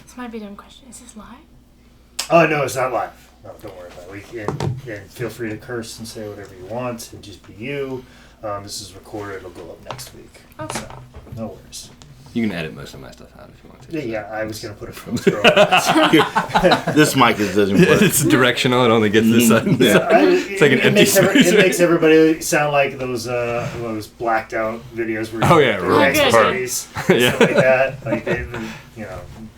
This might be a dumb question. Is this live? Oh, no, it's not live. No, don't worry about it. And feel free to curse and say whatever you want and just be you. This is recorded. It'll go up next week. Okay. So, no worries. You can edit most of my stuff out if you want to. Yeah, I was going to put a filter on it. This mic doesn't work. It's directional. It only gets this side. It's like an empty space. It makes everybody sound like those blacked out videos where stuff like that.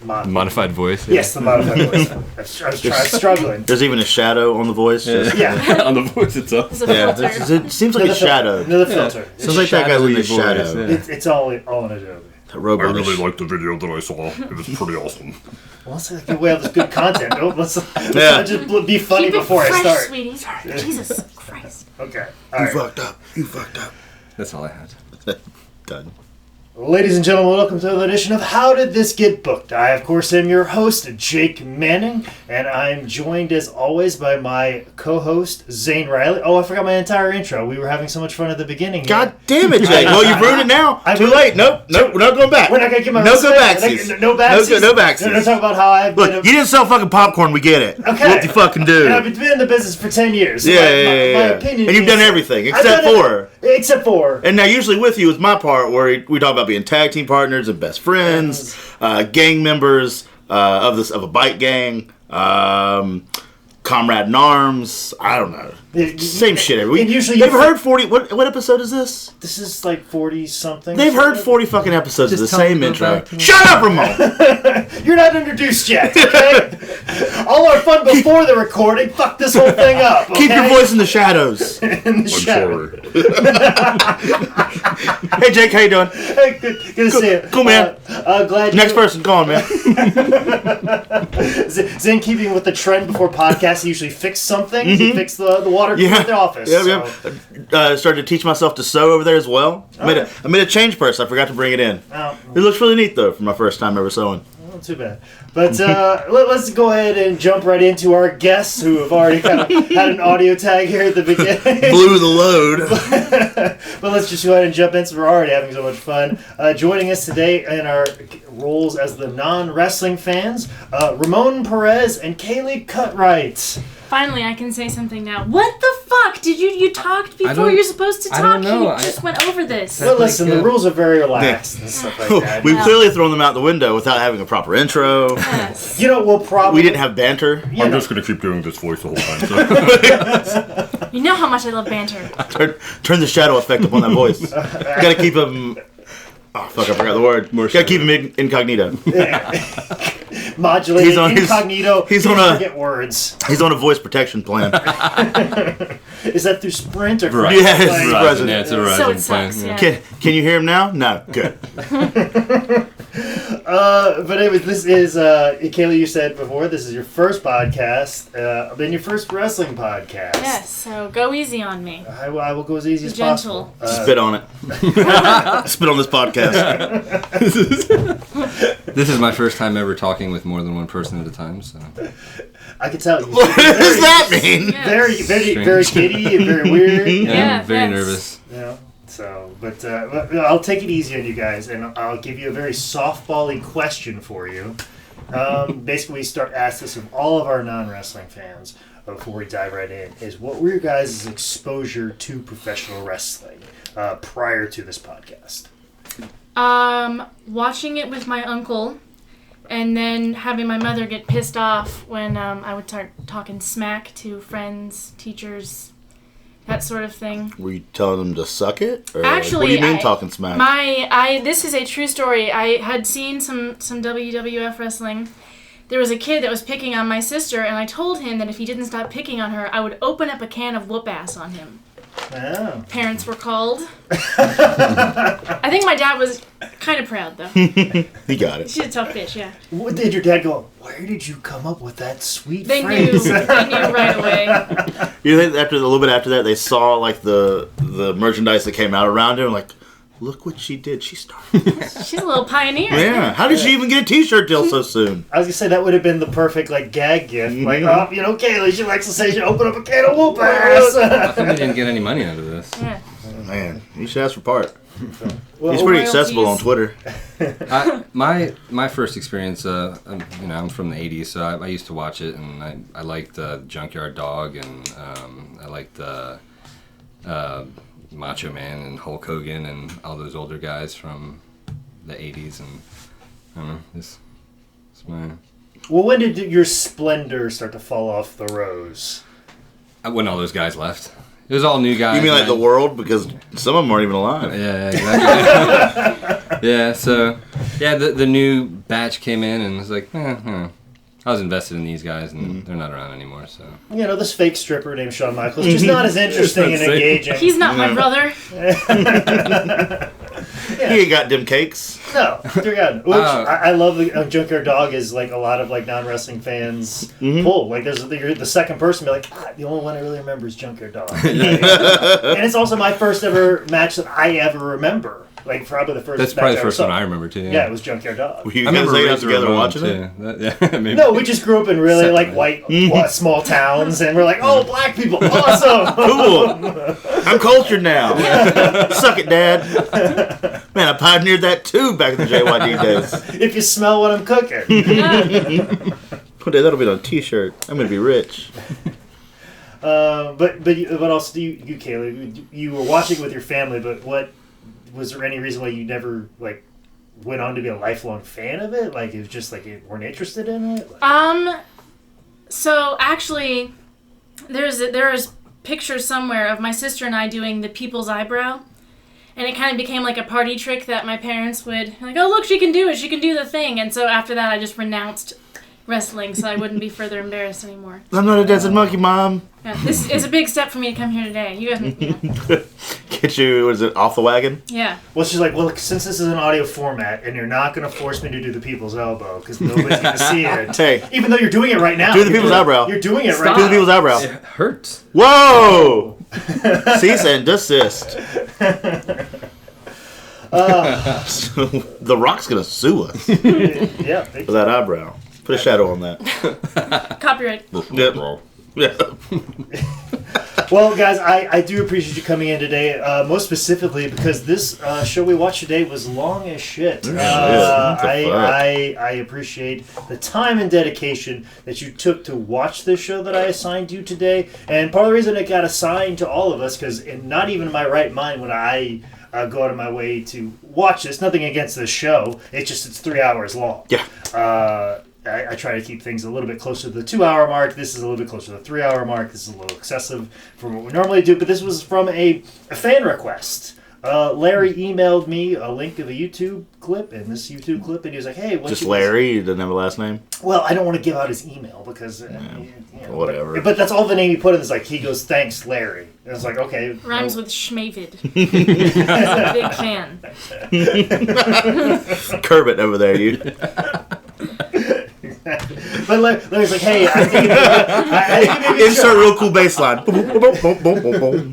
Like modified voice. Yes, the modified voice. I was struggling. There's even a shadow on the voice. Yeah. On the voice itself. It seems like a shadow. Another filter. Sounds like that guy's in the shadow. It's all in Adobe. I really liked the video that I saw. It was pretty awesome. Well, let's have this good content. Let's not just be funny before I start. Sweetie. Sorry. Jesus Christ. Okay. You fucked up. That's all I had. Done. Ladies and gentlemen, welcome to another edition of How Did This Get Booked? I, of course, am your host, Jake Manning, and I'm joined, as always, by my co-host, Zane Riley. Oh, I forgot my entire intro. We were having so much fun at the beginning. God damn it, Jake. Well, you've ruined it now. Too late. Nope, we're not going back. We're not going to get my No go backsies. No backsies. No backsies. No talk about how I've been... Look, you didn't sell fucking popcorn, we get it. Okay. What you fucking do. And I've been in the business for 10 years. So Yeah. My opinion and you've done everything, except for... Except for... And now, usually with you is my part where we talk about being tag team partners and best friends, gang members of a bike gang, comrade in arms. I don't know. Same shit every week. They've heard 40. What episode is this? This is like 40 something. They've heard 40 fucking episodes of the same intro. Shut up, Ramon! You're not introduced yet, okay? All our fun before the recording fucked this whole thing up, okay? Keep your voice in the shadows. In the shadow. Hey, Jake, how you doing? Hey, good to see you. Cool, man. Glad Next person, go on, man. Zane, keeping with the trend before podcasts, he usually fix something. He fixed the water in the office. Yeah. Started to teach myself to sew over there as well. I made a change purse. I forgot to bring it in. Oh. It looks really neat, though, for my first time ever sewing. Not too bad. But let's go ahead and jump right into our guests who have already kind of had an audio tag here at the beginning. Blew the load. But let's just go ahead and jump in since we're already having so much fun. Joining us today in our roles as the non-wrestling fans, Ramon Perez and Kaleigh Cutright. Finally, I can say something now. What the fuck? Did you talked before you're supposed to talk? I don't know. You just went over this. Well, listen, the rules are very relaxed and stuff like that. We've clearly thrown them out the window without having a proper intro. Yes. We'll probably... We didn't have banter. I'm just going to keep doing this voice the whole time. So. You know how much I love banter. Turn the shadow effect up on that voice. You gotta keep him... Oh, fuck, I forgot the word. Gotta keep him incognito. Modulated, incognito, forget words. He's on a voice protection plan. Is that through Sprint or... Right. Yeah, it's Verizon. Yeah, it's a Verizon So it plan. sucks, yeah. Can you hear him now? No. Good. But anyways, this is, Kaleigh, you said before, this is your first podcast, then your first wrestling podcast. Yes, so go easy on me. I will go as easy as Gentle. possible. Spit on it. Spit on this podcast. This is my first time ever talking with more than one person at a time, so... I can tell you. What does that mean? Yes. Very giddy and very weird. Yeah, I'm very yes. nervous. Yeah. So, but I'll take it easy on you guys, and I'll give you a very softball-y question for you. Basically, we start asking this of all of our non-wrestling fans before we dive right in, is what were your guys' exposure to professional wrestling prior to this podcast? Watching it with my uncle, and then having my mother get pissed off when I would start talking smack to friends, teachers, that sort of thing. Were you telling them to suck it? Or Actually, what do you mean talking smack? This is a true story. I had seen some WWF wrestling. There was a kid that was picking on my sister, and I told him that if he didn't stop picking on her, I would open up a can of whoop ass on him. Oh. Parents were called. I think my dad was kind of proud, though. He got it. She's a tough bitch, yeah. What did your dad go, where did you come up with that sweet They phrase? knew right away. You think a little bit after that, they saw like the merchandise that came out around him, like, look what she did. She started. She's a little pioneer. Yeah. How did she even get a T-shirt deal so soon? I was gonna say that would have been the perfect gag gift. Like, Kaleigh, she likes to say she open up a can of whoop ass. How come we didn't get any money out of this? Yeah. Man, you should ask for part. Well, He's pretty royalties. accessible on Twitter. My first experience, I'm from the '80s, so I used to watch it, and I liked Junkyard Dog, and I liked Macho Man and Hulk Hogan and all those older guys from the '80s, and I don't know, it's my. Well, when did your splendor start to fall off the rose? When all those guys left, it was all new guys. You mean like man. the world? Because some of them aren't even alive. Yeah, exactly. Yeah, so the new batch came in, and was like, I was invested in these guys, and they're not around anymore. So This fake stripper named Shawn Michaels, just not as interesting and engaging. He's not my brother. He ain't got them cakes. No, dear God. Which I love the Junkyard Dog is like a lot of like non-wrestling fans pull. Like you're the second person to be like, the only one I really remember is Junkyard Dog. And it's also my first ever match that I ever remember. Like probably the first. that's probably the first one I remember too. Yeah, it was Junkyard Dog. Were you I guys remember hanging out Razor together Ramon, watching too. it? Yeah, maybe. No, we just grew up in really like Separately. white small towns, and we're like, oh, black people, awesome. Cool. I'm cultured now. Suck it, Dad. Man, I pioneered that too back in the JYD days. If you smell what I'm cooking. One day that'll be on a T-shirt. I'm gonna be rich. But also do you Kaylee, you were watching with your family, but what was there any reason why you never like went on to be a lifelong fan of it? Like it was just like you weren't interested in it? So actually, there's pictures somewhere of my sister and I doing the people's eyebrow, and it kind of became like a party trick that my parents would like. Oh, look, she can do it. She can do the thing. And so after that, I just renounced wrestling so I wouldn't be further embarrassed anymore. I'm not a dancing monkey, Mom. Yeah, this is a big step for me to come here today. You guys, Get you, what is it, off the wagon? yeah. Well, she's like, well, since this is an audio format, and you're not going to force me to do the people's elbow because nobody's going to see it. Hey, Even though you're doing it right now. do the people's eyebrow. You're doing it right Stop. Do now. the people's eyebrow. It hurts. Whoa! Cease and desist. The Rock's gonna sue us Yeah. for that eyebrow. Put a shadow on that. Copyright. Yep. Yeah. Well, guys, I do appreciate you coming in today, most specifically because this show we watched today was long as shit. I appreciate the time and dedication that you took to watch this show that I assigned you today. And part of the reason it got assigned to all of us, because not even in my right mind would I go out of my way to watch this. Nothing against this show. It's 3 hours long. Yeah. I try to keep things a little bit closer to the 2 hour mark. This is a little bit closer to the 3 hour mark. This is a little excessive from what we normally do, but this was from a fan request. Larry emailed me a link of a YouTube clip, and this YouTube clip, and he was like, hey, what's Just Larry, he doesn't have a last name? Well, I don't want to give out his email because... whatever. But that's all the name he put in. It's like, he goes, thanks, Larry. And it's like, okay. Rhymes with Schmavid. He's a big fan. Kermit over there, you. But Larry's like, hey, I think maybe Insert real cool bass line. Boom, boom, boom, boom, boom, boom.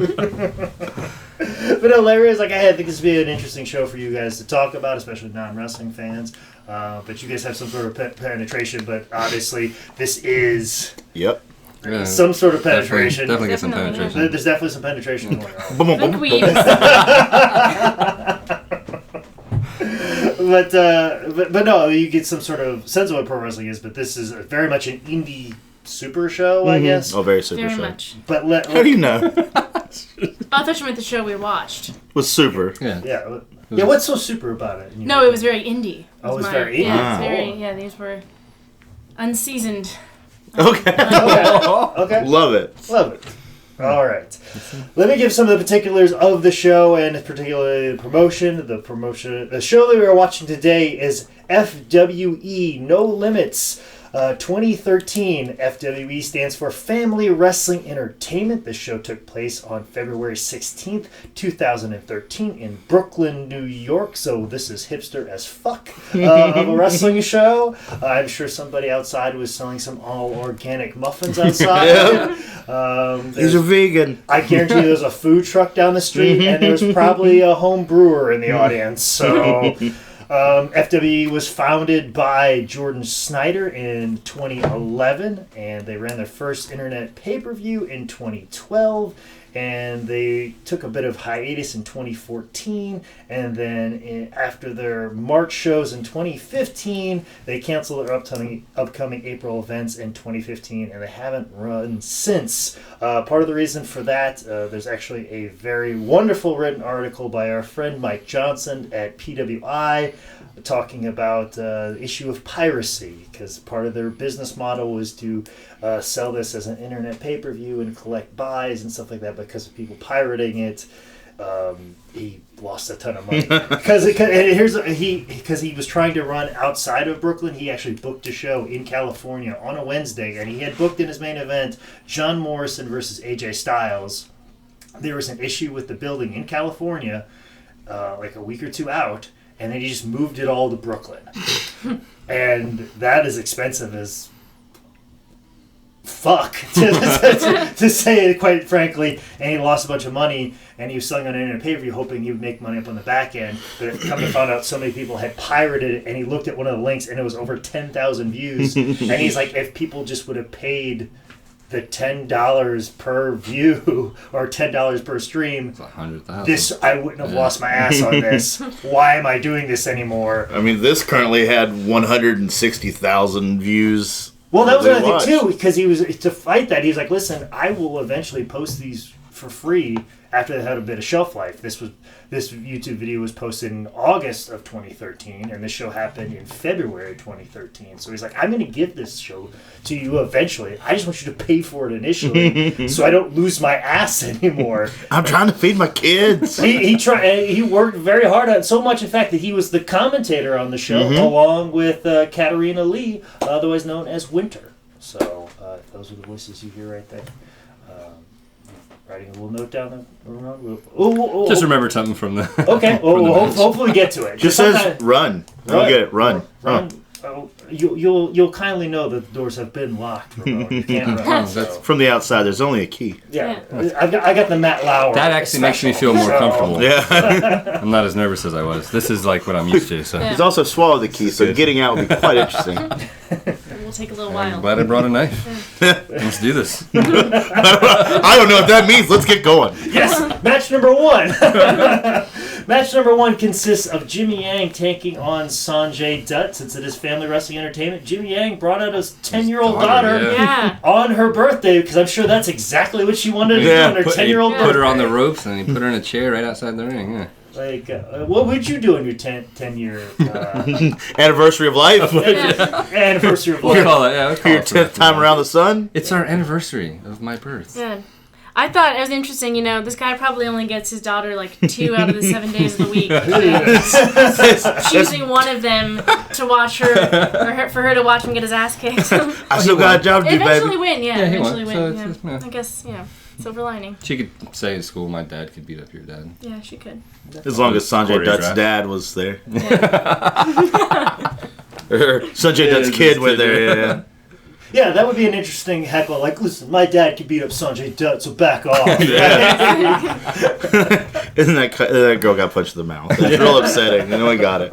But no, Larry is like, hey, I think this would be an interesting show for you guys to talk about, especially non-wrestling fans. But you guys have some sort of penetration, but obviously this is Yep. Yeah, some sort of penetration. Definitely get some Definitely. penetration. There's definitely some penetration going on. Boom, boom, Think boom, we boom. But no, you get some sort of sense of what pro wrestling is. But this is very much an indie super show, I guess. Oh, very super very show. much. But How do you know? I thought you meant the show we watched. Was super. Yeah. yeah. What's so super about it? No, it was very indie. Oh, it was my- very indie? Yeah, Ah. it's very. Yeah, these were unseasoned. Okay. Okay. Love it. Love it. All right. Let me give some of the particulars of the show, and particularly the promotion. The show that we are watching today is FWE No Limits 2013. FWE stands for Family Wrestling Entertainment. The show took place on February 16th, 2013 in Brooklyn, New York. So this is hipster as fuck of a wrestling show. I'm sure somebody outside was selling some all organic muffins outside. These are vegan. I guarantee you there's a food truck down the street, and there's probably a home brewer in the audience. So FWE was founded by Jordan Snyder in 2011, and they ran their first internet pay-per-view in 2012. and they took a bit of hiatus in 2014, and then after their March shows in 2015, they canceled their upcoming April events in 2015, and they haven't run since. Part of the reason for that, there's actually a very wonderful written article by our friend Mike Johnson at PWI talking about the issue of piracy, because part of their business model was to sell this as an internet pay-per-view and collect buys and stuff like that. Because of people pirating it, he lost a ton of money because he was trying to run outside of Brooklyn. He actually booked a show in California on a Wednesday, and he had booked in his main event John Morrison versus AJ Styles. There was an issue with the building in California like a week or two out, and then he just moved it all to Brooklyn. And that is expensive as fuck, to say it quite frankly. And he lost a bunch of money, and he was selling on internet pay-per-view hoping he would make money up on the back end. But come to find out so many people had pirated it, and he looked at one of the links, and it was over 10,000 views. And he's like, if people just would have paid the $10 per view or $10 per stream, It's 100,000. this I wouldn't have lost my ass on this. Why am I doing this anymore? I mean, this currently had 160,000 views. Well, that was They another thing watched. too, because he was to fight that. He was like, "Listen, I will eventually post these for free after they had a bit of shelf life." This YouTube video was posted in August of 2013, and this show happened in February 2013. So he's like, "I'm going to give this show to you eventually. I just want you to pay for it initially, so I don't lose my ass anymore." I'm trying to feed my kids. He worked very hard on it, so much in fact that he was the commentator on the show along with Katarina Lee, otherwise known as Winter. So those are the voices you hear right there. Writing a little note down there. Just remember something from the. Okay, from the match. hopefully we get to it. Just says run. Don't get it. Run. Run. Oh, you'll kindly know that the doors have been locked, Ramon. You can't run. So. From the outside, there's only a key. Yeah, I got the Matt Lauer. That actually makes me feel more So- comfortable. Yeah. I'm not as nervous as I was. This is like what I'm used to. So He's also swallowed the key, so good. getting out would be quite interesting. It will take a little I'm while. glad I brought a knife. Let's do this. I don't know what that means. Let's get going. Yes, match number one. Match number one consists of Jimmy Yang taking on Sanjay Dutt. Since it is Family Wrestling Entertainment, Jimmy Yang brought out his 10-year-old daughter Yeah. on her birthday, because I'm sure that's exactly what she wanted to Yeah, do on her He 10-year-old birthday. put her on the ropes and he put her in a chair right outside the ring. Yeah. Like, what would you do on your 10-year Anniversary of life. anniversary of We'll life? call it. Yeah, we'll call Your it something. 10th time around the sun. It's our anniversary of my birth. Yeah. I thought it was interesting, this guy probably only gets his daughter like 2 out of the 7 days of the week. Choosing one of them to watch her, or for her to watch him get his ass kicked. I still got a job to do, Eventually baby. win, Yeah, he eventually won. win. So it's- Yeah. yeah. I guess, silver lining. She could say at school, my dad could beat up your dad. Yeah, she could. As long as Sanjay Dutt's Choreographed. dad was there. Yeah. Or Sanjay Dutt's his kid went kid, there. Yeah. Yeah, that would be an interesting heckle. Like, listen, my dad could beat up Sanjay Dutt, so back off. Isn't that girl got punched in the mouth? It's real upsetting. You know, I got it.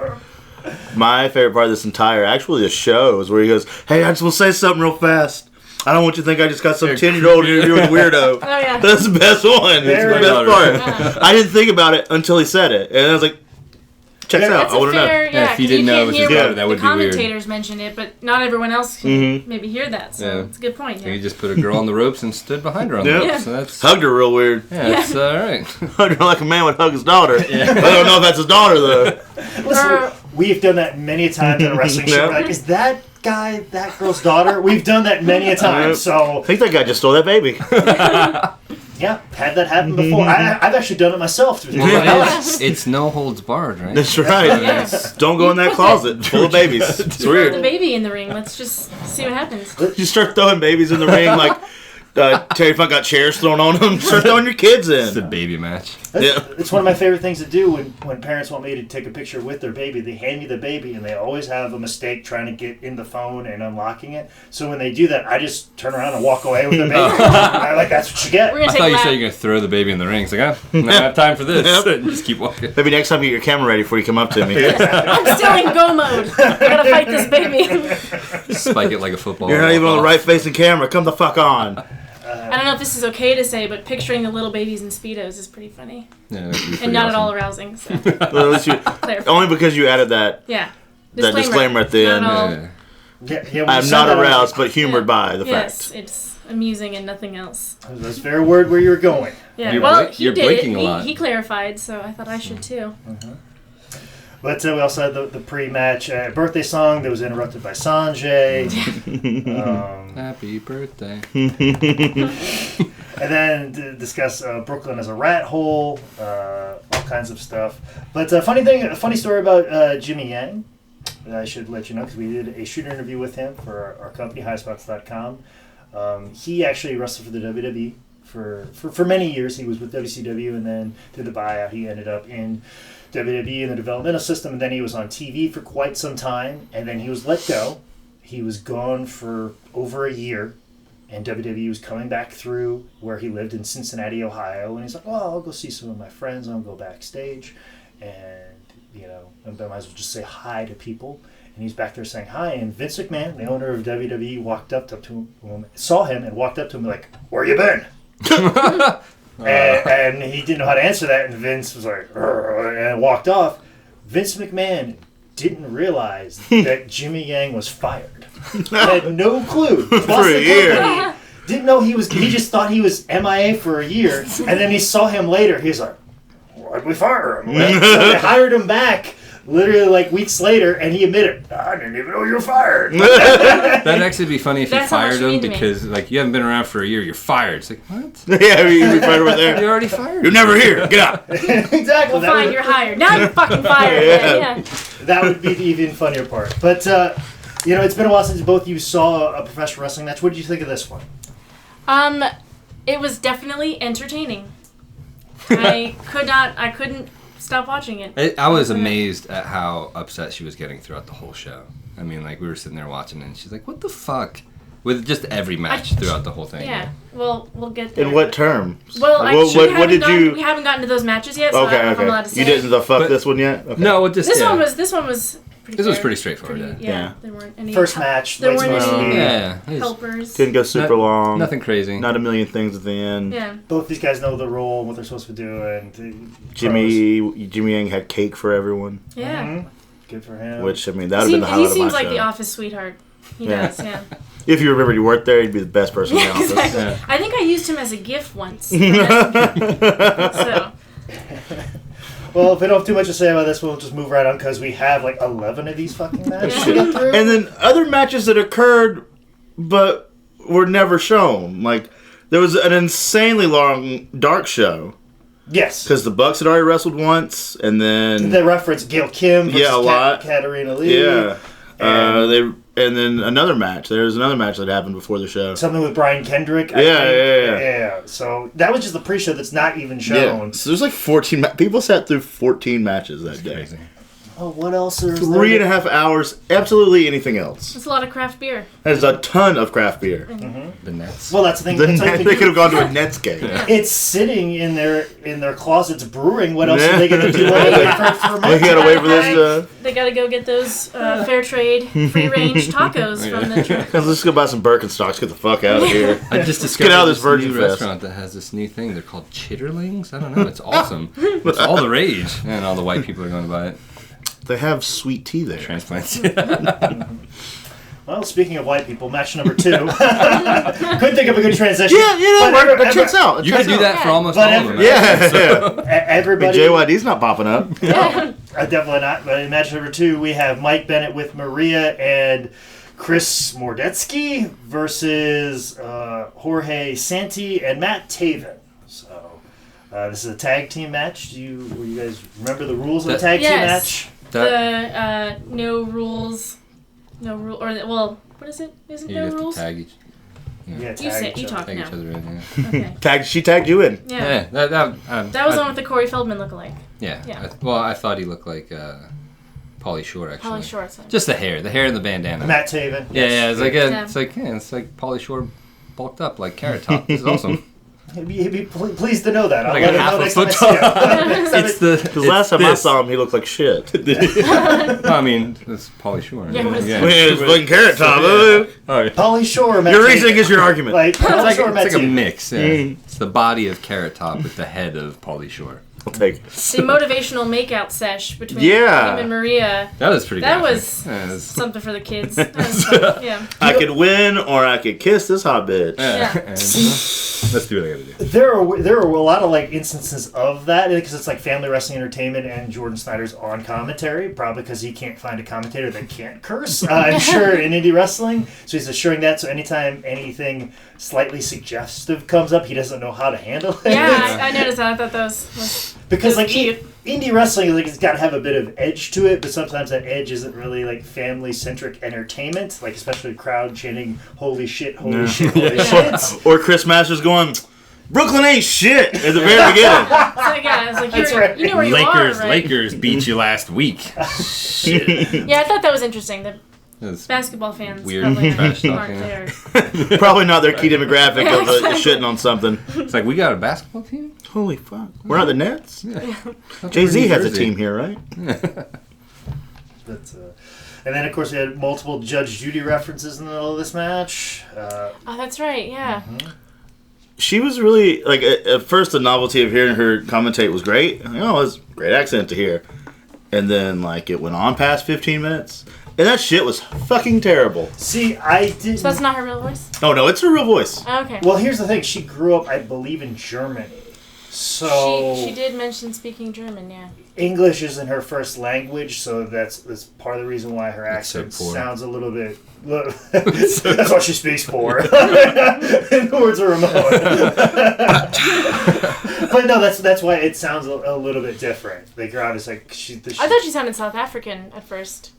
My favorite part of this entire, actually, the show is where he goes, "Hey, I just want to say something real fast. I don't want you to think I just got some 10-year-old interviewing a weirdo." Oh, yeah. That's the best one. It's Very the best good. part. I didn't think about it until he said it, and I was like, "Checks out. That's I a want to know." fair, Yeah, if 'cause you didn't know can't it was hear his what daughter, that would the be weird. commentators mention it, but not everyone else can maybe hear that, so Yeah. it's a good point. He Yeah. just put a girl on the ropes and stood behind her on the Yeah. ropes. So that's Hugged her real weird. it's all right. Hugged her like a man would hug his daughter. I don't know if that's his daughter though. Listen, we've done that many times in a wrestling show. Yeah. We're like, is that guy that girl's daughter? We've done that many a time. So, I think that guy just stole that baby. yeah, had that happen before. I've actually done it myself. Through It's no holds barred, right? That's right. Yeah. Don't go in that closet full of babies. It's Throw the weird. baby in the ring. Let's just see what happens. You start throwing babies in the ring like Terry Funk got chairs thrown on him. Start throwing your kids It's a in. baby match. Yeah. It's one of my favorite things to do when parents want me to take a picture with their baby. They hand me the baby, and they always have a mistake trying to get in the phone and unlocking it. So when they do that, I just turn around and walk away with the baby. I'm like, that's what you get. We're I gonna take thought a you lap. said you're gonna throw the baby in the ring. It's like, I don't have time for this. Yep. Just keep walking. Maybe next time you get your camera ready before you come up to me. I'm still in go mode. I gotta fight this baby. Spike it like a football. You're not even on the right facing camera. Come the fuck on. I don't know if this is okay to say, but picturing the little babies in Speedos is pretty funny. Yeah, that'd be And pretty not at all awesome. arousing. So. Well, at least Clarify. only because you added that Yeah. disclaimer at the Not end. at all. Yeah. when I'm you not said that, aroused, but humored by the Yes, fact. it's amusing and nothing else. That's a fair word where you were going. Yeah, You're well, blink- he you're did blinking it. a lot. He clarified, so I thought I should too. But we also had the pre-match birthday song that was interrupted by Sanjay. Happy birthday. And then to discuss Brooklyn as a rat hole, all kinds of stuff. But a funny story about Jimmy Yang. I should let you know because we did a shooter interview with him for our company, highspots.com. He actually wrestled for the WWE for many years. He was with WCW, and then through the buyout, he ended up in WWE in the developmental system, and then he was on TV for quite some time, and then he was let go. He was gone for over a year, and WWE was coming back through where he lived in Cincinnati, Ohio, and he's like, well, I'll go see some of my friends, I'll go backstage, and, I might as well just say hi to people. And he's back there saying hi, and Vince McMahon, the owner of WWE, walked up to him, saw him, and walked up to him like, where you been? And he didn't know how to answer that, and Vince was like, "Urgh," and walked off. Vince McMahon didn't realize that Jimmy Yang was fired. Had no clue. Lost For a the year. company. Didn't know he just thought he was MIA for a year, and then he saw him later. He's like, why'd we fire him? So they hired him back literally like weeks later, and he admitted, I didn't even know you were fired. That'd actually be funny if you That's how much fired you him mean to me. because like you haven't been around for a year, you're fired. It's like what? Yeah, you fired over there. You're already fired. You're never here. Get out. Exactly. Well, that fine, would- you're hired. Now you're fucking fired. Yeah. That would be the even funnier part. But, it's been a while since both of you saw a professional wrestling match. What did you think of this one? It was definitely entertaining. I couldn't stop watching it. I was amazed at how upset she was getting throughout the whole show. I mean, like we were sitting there watching, and she's like, "What the fuck?" With just every match throughout the whole thing. Yeah. Well, we'll get there. In what terms? Well, what did you? We haven't gotten to those matches yet, so I don't know if I'm allowed to say. You didn't the fuck But- this one yet? Okay. No, it just This yeah. one was pretty. This was fair. pretty straightforward, Yeah. There weren't any First match. There Lights weren't Mouse any Speed. Yeah, it was helpers. Didn't go super long. nothing crazy. Not a million things at the end. Yeah. Both these guys know the role and what they're supposed to do, and Jimmy Yang had cake for everyone, Yeah. Mhm. Good for him. which I mean that would have been the He highlight of my seems like show. the office sweetheart. He Yeah. does. Yeah. If you remembered you worked there, you'd be the best person in the Yeah, office. exactly. Yeah. I think I used him as a gift once. So Well, if we don't have too much to say about this, we'll just move right on because we have like 11 of these fucking matches to get through. And then other matches that occurred, but were never shown. Like there was an insanely long dark show Yes. because the Bucks had already wrestled once, and then They reference Gail Kim versus Yeah, a lot. Katarina Lee. yeah, And- and then another match. There was another match that happened before the show. Something with Brian Kendrick. I Yeah, think. yeah. So that was just the pre-show that's not even Yeah, shown. so there's like 14. People sat through 14 matches that day. Crazy. Oh, what else is there? 3.5 hours. Absolutely anything else. it's a lot of craft beer. There's a ton of craft beer. The Nets. Well, that's the thing. Then That's all you they can could do. have gone to a Nets game. It's sitting in their closets brewing. What else Yeah. are they going to do? They gotta wait for this. They gotta go get those fair trade, free range tacos from the trip. Let's go buy some Birkenstocks. Get the fuck out of here. I just discovered out of this Virgin new Fest. restaurant that has this new thing. They're called Chitterlings. I don't know. It's awesome. It's all the rage, and all the white people are going to buy it. They have sweet tea there. Transplants. Well, speaking of white people, match number 2. Couldn't think of a good transition. Yeah, But that checks out. You could do that for almost But all of them. Yeah. Everybody. JYD's not popping up. Definitely not. But in match number 2, we have Mike Bennett with Maria and Chris Mordetsky versus Jorge Santi and Matt Taven. So this is a tag team match. Do you guys remember the rules of a tag team Yes. match? That, No rules. No rule. Or well, what is it? Isn't you no have rules? to tag each. Yeah, You tag say each you other. talk Tag now. each other in. Yeah. Okay. She tagged you in. Yeah. Yeah. That was the one with the Corey Feldman lookalike. Yeah. Yeah. I thought he looked like Pauly Shore actually. Holly Short. Just the hair and the bandana. Matt Taven. Yeah, yeah. It's like Yeah. it's like Pauly Shore bulked up like Carrot Top. This is awesome. He'd be pleased to know that. I'll Like let a him know half a next time I foot see him. It's the. Because last time I saw him, he looked like shit. Well, I mean, it's Pauly Shore. Yeah, it was- I mean, it's fucking Carrot Top. Oh, yeah. Pauly Shore, Matt Your Taven. reasoning is your argument. Like, Pauly Shore, Matt It's like a Taven. mix. Yeah. It's the body of Carrot Top with the head of Pauly Shore. I'll take it. The motivational makeout sesh between Yeah. him and Maria. That was pretty. That graphic. was Yeah, it was- something for the kids. That was fun. Yeah. I could win or I could kiss this hot bitch. Yeah. And, let's do what I gotta do. There are a lot of like instances of that because it's like Family Wrestling Entertainment and Jordan Snyder's on commentary, probably because he can't find a commentator that can't curse. I'm sure in indie wrestling, so he's assuring that. So anytime anything slightly suggestive comes up, he doesn't know how to handle it. Yeah, I noticed that. I thought that was Because That's like cute. indie wrestling, like it's got to have a bit of edge to it, but sometimes that edge isn't really like family-centric entertainment. Like especially crowd chanting "Holy shit! Holy shit! Holy shit!" Or Chris Masters going, Brooklyn ain't shit at the very beginning. it's like That's you're, right. you know where you are, right? Lakers beat you last week. Yeah, I thought that was interesting. The That's basketball fans weird probably trash talk, aren't yeah. there. Probably not their key demographic of shitting on something. It's like we got a basketball team. Holy fuck. We're not the Nets? Yeah. Jay-Z has a team here, right? But, and then of course we had multiple Judge Judy references in the middle of this match. Oh, that's right. Yeah. She was really, like, at first the novelty of hearing her commentate was great. Like, oh, it's a great accent to hear. And then, like, it went on past 15 minutes. And that shit was fucking terrible. See, I didn't. So that's not her real voice. Oh, no, it's her real voice. Oh, okay. Well, here's the thing. She grew up, I believe, in Germany. So She did mention speaking German. Yeah. English isn't her first language, so that's part of the reason why her It's so accent poor. sounds a little bit. That's why she speaks poor. In the words of Ramon. But no, that's why it sounds a little bit different. Like you're honest, like I thought she sounded South African at first.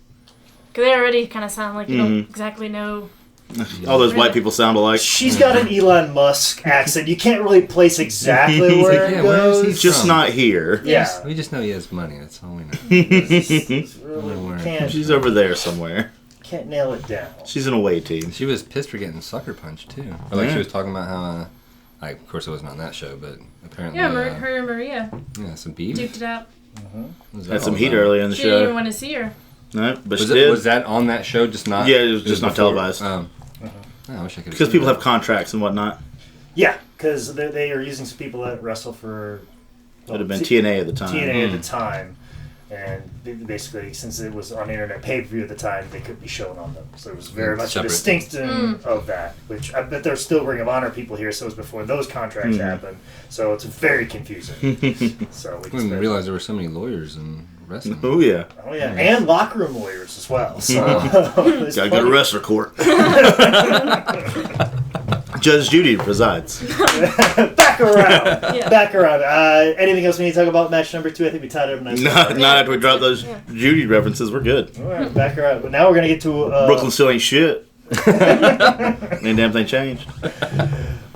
Because they already kind of sound like you don't exactly know. All those white people sound alike. she's got an Elon Musk accent. You can't really place exactly where like, it yeah, where is goes. he Just from? not here. Yeah. We just know he has money. That's all we know. It's really can't She's over there somewhere. nail it down. She's an away team. She was pissed for getting sucker punched too. Or like Yeah. she was talking about how, of course it wasn't on that show, but apparently, Yeah, her and Maria yeah, some beef. duked it out. Was that Had some all heat about? earlier in the She didn't even show. want to see her. No, but she Was, did. was that on that show? Just not. Yeah, it was just not before? televised. I wish I could. Because people have contracts and whatnot. Yeah, because they are using some people that wrestle for. It would have been TNA at the time. TNA at the time, and basically since it was on internet pay-per-view at the time, they couldn't be shown on them. So it was very much a Separate. distinction of that. Which I bet there's still Ring of Honor people here, so it was before those contracts happened. So it's very confusing. So we I just didn't realize there were so many lawyers in wrestling. Oh, yeah. Oh yeah, and locker room lawyers as well. So there's Gotta go to plenty- wrestler court. Judge Judy presides. Back around. Yeah. Back around. Anything else we need to talk about match number 2? I think we tied it up nicely. Not after we drop those Judy references. We're good. All right, back around. But now we're gonna get to Brooklyn still ain't shit. Ain't damn thing changed.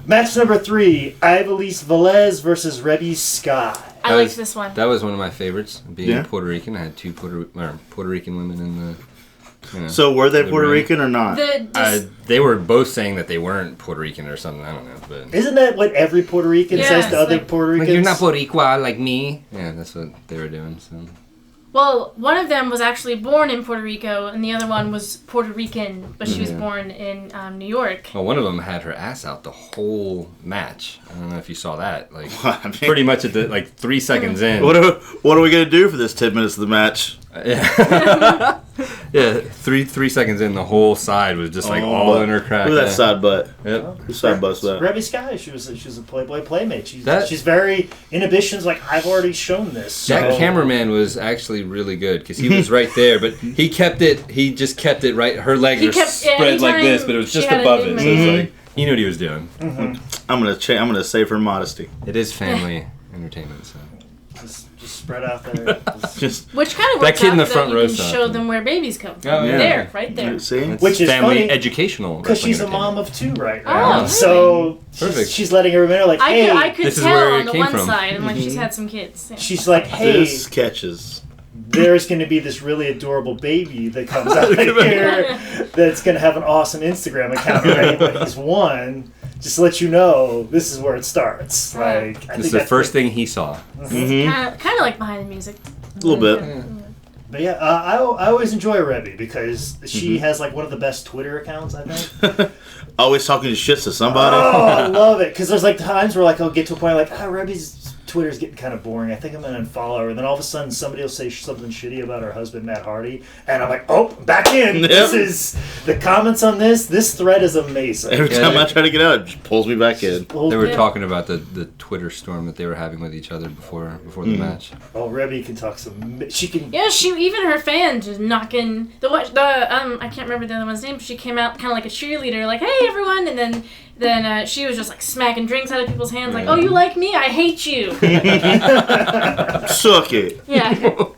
match number 3: Ivelisse Velez versus Rebby Sky. I That liked was- this one. That was one of my favorites. Being Yeah. Puerto Rican, I had two Puerto Rican women in the. You know, So were they the Puerto ring. Rican or not? They were both saying that they weren't Puerto Rican or something. I don't know, but Isn't that what every Puerto Rican Yeah, says to it's other like- Puerto like Ricans? you're not Boricua like me. Yeah, that's what they were doing. So Well, one of them was actually born in Puerto Rico, and the other one was Puerto Rican, but she was born in New York. well, one of them had her ass out the whole match. I don't know if you saw that. Like I mean, pretty much at the 3 seconds in. what are we gonna do for this 10 minutes of the match? Yeah. Yeah, three seconds in, the whole side was just like all in her crack. Look at that yeah. side butt. Yep. Whose side butt's that? Rebby Sky. She was a Playboy playmate. That- She's very inhibitions. Like I've already shown this. That so- cameraman was actually really good because he was right there, but he just kept it right. Her legs He were kept- yeah, spread like anytime this, but it was she just had a above it. So movement. it's like he knew what he was doing. I'm gonna save her modesty. It is family entertainment, so Just spread out there. Just Which kind of That worked kid in out the front that you row can saw show it. them where babies come from. Oh, yeah. There, right there. see. it's Which is family funny, educational. Because she's a wrestling mom of 2 right Oh, now. really? So Perfect. she's letting everybody know, like, hey, I could this is tell where on it the came one from. side, and like she's had some kids. Yeah. she's like, hey, This catches. there's going to be this really adorable baby that comes out here that's going to have an awesome Instagram account, right? But he's 1, just to let you know, this is where it starts. Like, I This think is the that's first thing he saw. Kind of like behind the music. A little bit. But yeah, I always enjoy Rebby because she has like one of the best Twitter accounts, I think. Always talking to shit to somebody. Oh, I love it because there's like times where like I'll get to a point like, Rebby's Twitter's getting kind of boring. I think I'm gonna unfollow her. And then all of a sudden somebody will say something shitty about her husband Matt Hardy, and I'm like, oh, back in. Yep. This is the comments on this. This thread is amazing. Every time I try to get out, it just pulls me back in. They were talking about the Twitter storm that they were having with each other before the match. Oh, Rebby can talk some. She can. Yeah, even her fans just knocking I can't remember the other one's name. But she came out kind of like a cheerleader, like, hey everyone, and then she was just like smacking drinks out of people's hands, like, oh, you like me? I hate you. Suck it. Yeah.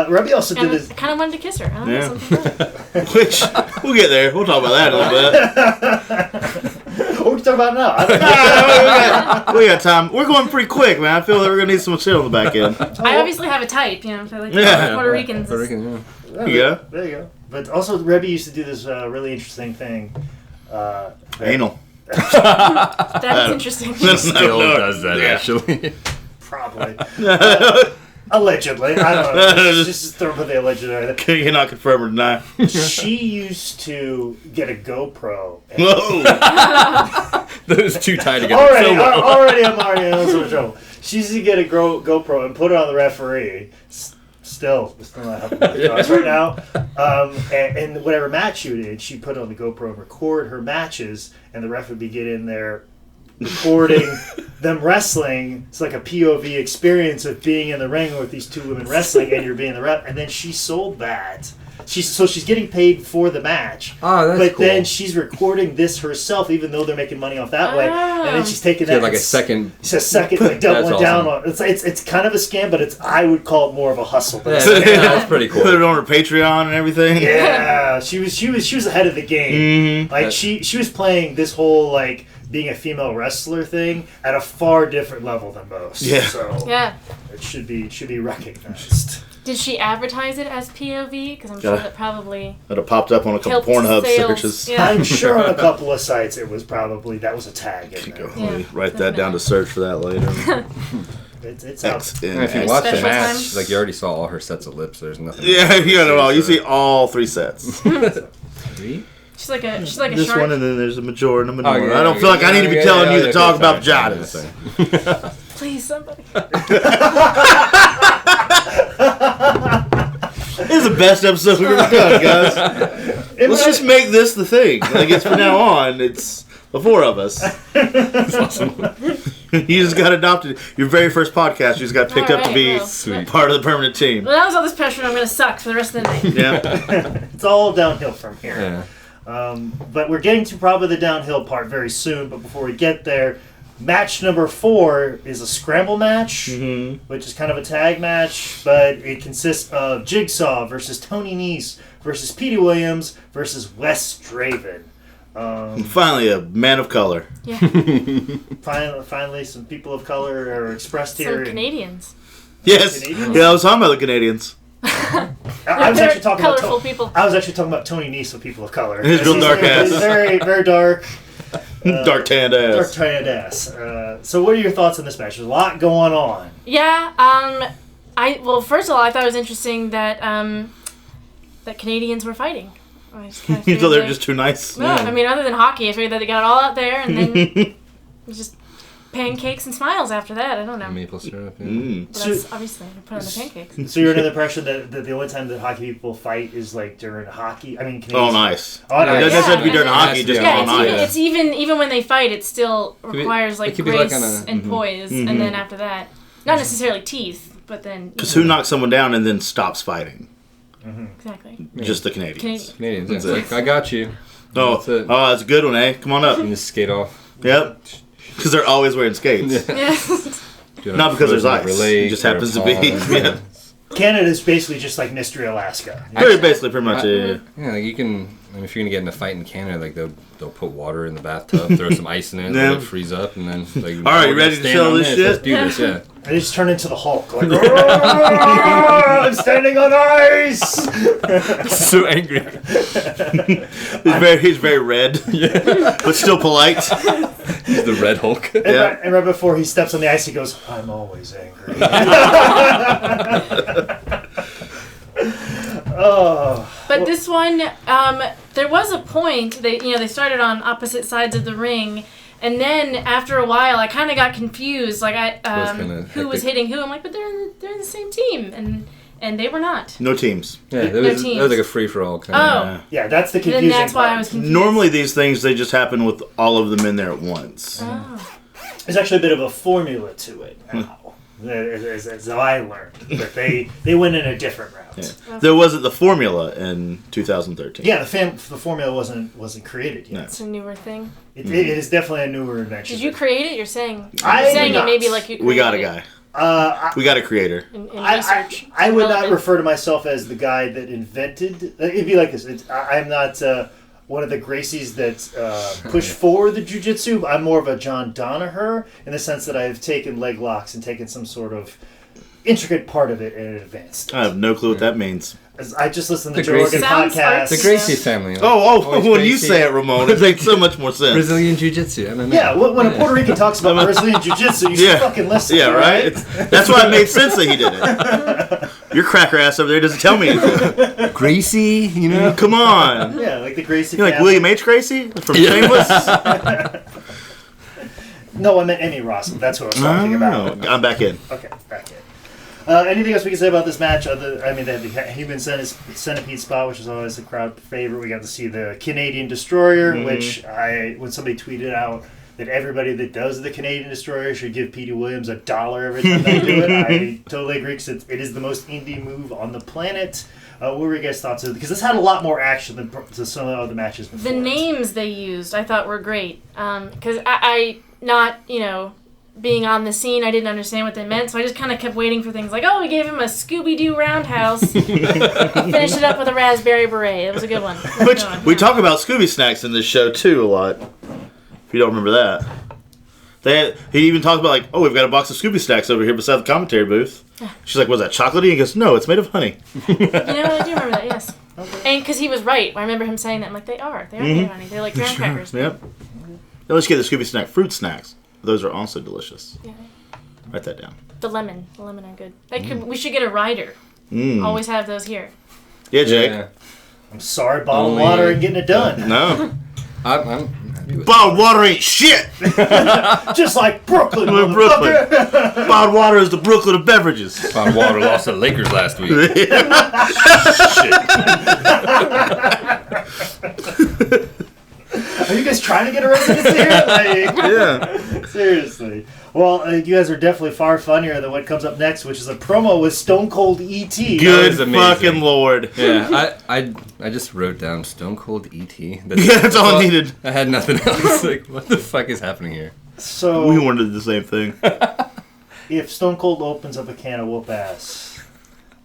Rebby also did And this. I kind of wanted to kiss her. I don't know, Yeah. something about it. Which, we'll get there. We'll talk about that a little bit. What are we talking about now? I don't know. We got time. We're going pretty quick, man. I feel that we're going to need some shit on the back end. I obviously have a type, you know, so like Yeah. Puerto Ricans. Puerto Rican, yeah. There you go. There you go. But also, Rebby used to do this really interesting thing. Anal. That is interesting. Still No. does that, Yeah. actually. Probably. Allegedly. I don't know. Just throw the alleged there. You cannot confirm or deny. She used to get a GoPro. And Whoa. Those two tied together already, so well. already, I'm already in some trouble. She used to get a GoPro and put it on the referee. Still not helping the cause right now. And whatever match she did, she put it on the GoPro and record her matches, and the ref would be getting there recording them wrestling. It's like a POV experience of being in the ring with these two women wrestling, and you're being the ref. And then she sold that. She's getting paid for the match. Oh, that's but cool. then she's recording this herself, even though they're making money off that way. And then she's taking that. like a second. It's a second, like doubling That's down awesome. on. It's kind of a scam, but I would call it more of a hustle. Yeah, that's pretty cool. Put it on her Patreon and everything. Yeah, she was ahead of the game. Mhm. Like she was playing this whole like being a female wrestler thing at a far different level than most. Yeah. So Yeah. it should be recognized. Did she advertise it as POV? Because I'm sure that probably That have popped up on a couple helped Pornhub sales. searches. Yeah. I'm sure on a couple of sites it was probably that was a tag in Go there. Yeah, write that down to search for that later. It's out. And if you XNX. watch the Special match, times. like you already saw all her sets of lips. There's nothing. Yeah, you got it all. You So- see all three sets. Three? she's like a This shark. one, and then there's a major and a minor. Oh, yeah, I don't feel like I need to be telling you to talk about vaginas. Please, somebody. This is the best episode we've ever done, guys. Let's just make this the thing. Like, it's from now on, it's the four of us. That's awesome. You just got adopted. Your very first podcast, you just got picked up to Alright, be well. Sweet. part of the permanent team. Well, that was all this pressure. I'm gonna suck for the rest of the night. Yeah. It's all downhill from here. Yeah. But we're getting to probably the downhill part very soon. But before we get there, match number 4 is a scramble match, which is kind of a tag match, but it consists of Jigsaw versus Tony Nese versus Petey Williams versus Wes Draven. Finally, a man of color. Yeah. Finally, some people of color are expressed here. Some Canadians. Yes. Canadians? Yeah, I was talking about the Canadians. I was They're actually talking about colorful people. I was actually talking about Tony Nese with people of color. He's real dark ass. He's very, very dark. Dark tanned ass. Dark tanned ass. So, what are your thoughts on this match? There's a lot going on. Yeah. Well, first of all, I thought it was interesting that that Canadians were fighting. I just kinda You figured thought they were they- just too nice? No, I mean, other than hockey, I figured that they got it all out there, and then it was just pancakes and smiles after that. I don't know. Maple syrup. Yeah. Mm. But that's obviously I put on the pancakes. So, you're under the impression that the only time that hockey people fight is like during hockey? I mean, Oh, Canadians. nice. Oh, It nice. doesn't have to be during Yeah. hockey, just Yeah, on it's ice. even when they fight, it still be- requires like it could be grace like on a- and poise, and then after that, not necessarily teeth, but then Because who knocks someone down and then stops fighting? exactly? Just the Canadians. Canadian. Canadians. That's Yeah. it. Like, I got you. Oh, That's it. that's a good one, eh? Come on up. And just skate off. Yep. Because they're always wearing skates. Yeah. Do it Not on because there's frozen ice. relay It just or happens to be. pond. Yeah. Canada's basically just like Mystery Alaska. Very basically, pretty much. Yeah. Yeah, like you can. And if you're gonna get in a fight in Canada, like they'll put water in the bathtub, throw some ice in it, let it freeze up, and then like. All right, you ready to show this shit? Let's do this, yeah. And they just turn into the Hulk, like, I'm standing on ice. So angry. He's very red, but still polite. He's the Red Hulk. And right before he steps on the ice, he goes, "I'm always angry." But this one, there was a point. They started on opposite sides of the ring, and then after a while, I kind of got confused. Like who was hitting who? I'm like, but they're in the same team, and they were not. No teams. Yeah, that was like a free for all kind of. Yeah, that's the confusing Then that's part. why I was confused. Normally, these things they just happen with all of them in there at once. Oh. There's actually a bit of a formula to it now. As I learned, but they went in a different route. Yeah. There wasn't the formula in 2013. Yeah, the formula wasn't created yet. No. It's a newer thing. It is definitely a newer invention. Did you create it? You're saying I it maybe like you created We got a it guy. We got a creator. in research. I would not refer to myself as the guy that invented. It'd be like this. I'm not one of the Gracies that push forward the jiu-jitsu. I'm more of a John Danaher in the sense that I've taken leg locks and taken some sort of intricate part of it and advanced it. I have no clue what that means. I just listened to The Joe Rogan Sounds podcast. The Gracie family. When you say it, Ramon, it makes so much more sense. Brazilian Jiu-Jitsu. MMA. Yeah, when a Puerto Rican talks about Brazilian Jiu-Jitsu, you should fucking listen. Yeah, right? That's why it made sense that he did it. Your cracker ass over there doesn't tell me anything. Gracie, you know? Come on. Yeah, like the Gracie You're like family. William H. Gracie from Shameless? No, I meant Emmy Ross. That's what I was talking about. I'm back in. Okay, back in. Anything else we can say about this match? They had the human centipede spot, which is always a crowd favorite. We got to see the Canadian Destroyer, which when somebody tweeted out that everybody that does the Canadian Destroyer should give Petey Williams $1 every time they do it. I totally agree because it is the most indie move on the planet. What were your guys' thoughts of it? Because this had a lot more action than some of the other matches before. The names they used, I thought were great. Because I not, being on the scene, I didn't understand what they meant, so I just kind of kept waiting for things like, we gave him a Scooby-Doo roundhouse, finished it up with a raspberry beret. It was a good one. We talk about Scooby Snacks in this show, too, a lot. If you don't remember that. He even talked about, we've got a box of Scooby Snacks over here beside the commentary booth. She's like, was that chocolatey? He goes, no, it's made of honey. I do remember that, yes. Okay. And because he was right. I remember him saying that. I'm like, they are made of honey. They're like graham crackers. Yep. Now let's get the Scooby Snack fruit snacks. Those are also delicious. Yeah. Write that down. The lemon are good. We should get a rider. Always have those here. Yeah, Jake. Yeah. I'm sorry, bottled water ain't getting it done. No. I'm happy with Bottled water ain't shit. Just like Brooklyn. Brooklyn. Bottled water is the Brooklyn of beverages. Bottled water lost to the Lakers last week. Shit. Are you guys trying to get a residency here? Yeah. Seriously. Well, you guys are definitely far funnier than what comes up next, which is a promo with Stone Cold E.T. Good fucking lord. Yeah, I just wrote down Stone Cold E.T. That's all I needed. I had nothing else. Like, what the fuck is happening here? So we wanted the same thing. If Stone Cold opens up a can of whoop ass,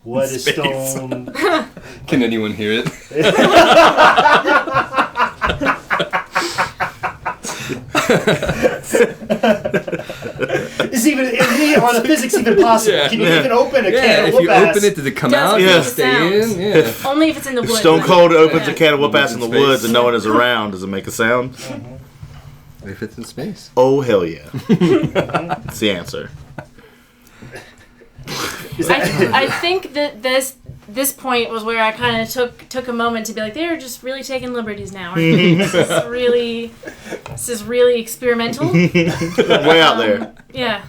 what is Stone... Can anyone hear it? Are the physics even possible? Yeah. Can you even open a can of if whoop you ass? open it, does it come Does out? it Does make it stay sounds? in? Yeah. Only if it's in the woods. Stone Cold opens a can of whoop Yeah. ass in the Space. woods and no one is around. Does it make a sound? If it's in space. Oh, hell yeah. That's the answer. I think that this point was where I kind of took a moment to be like, they're just really taking liberties now. This is really experimental. Way out there. Yeah.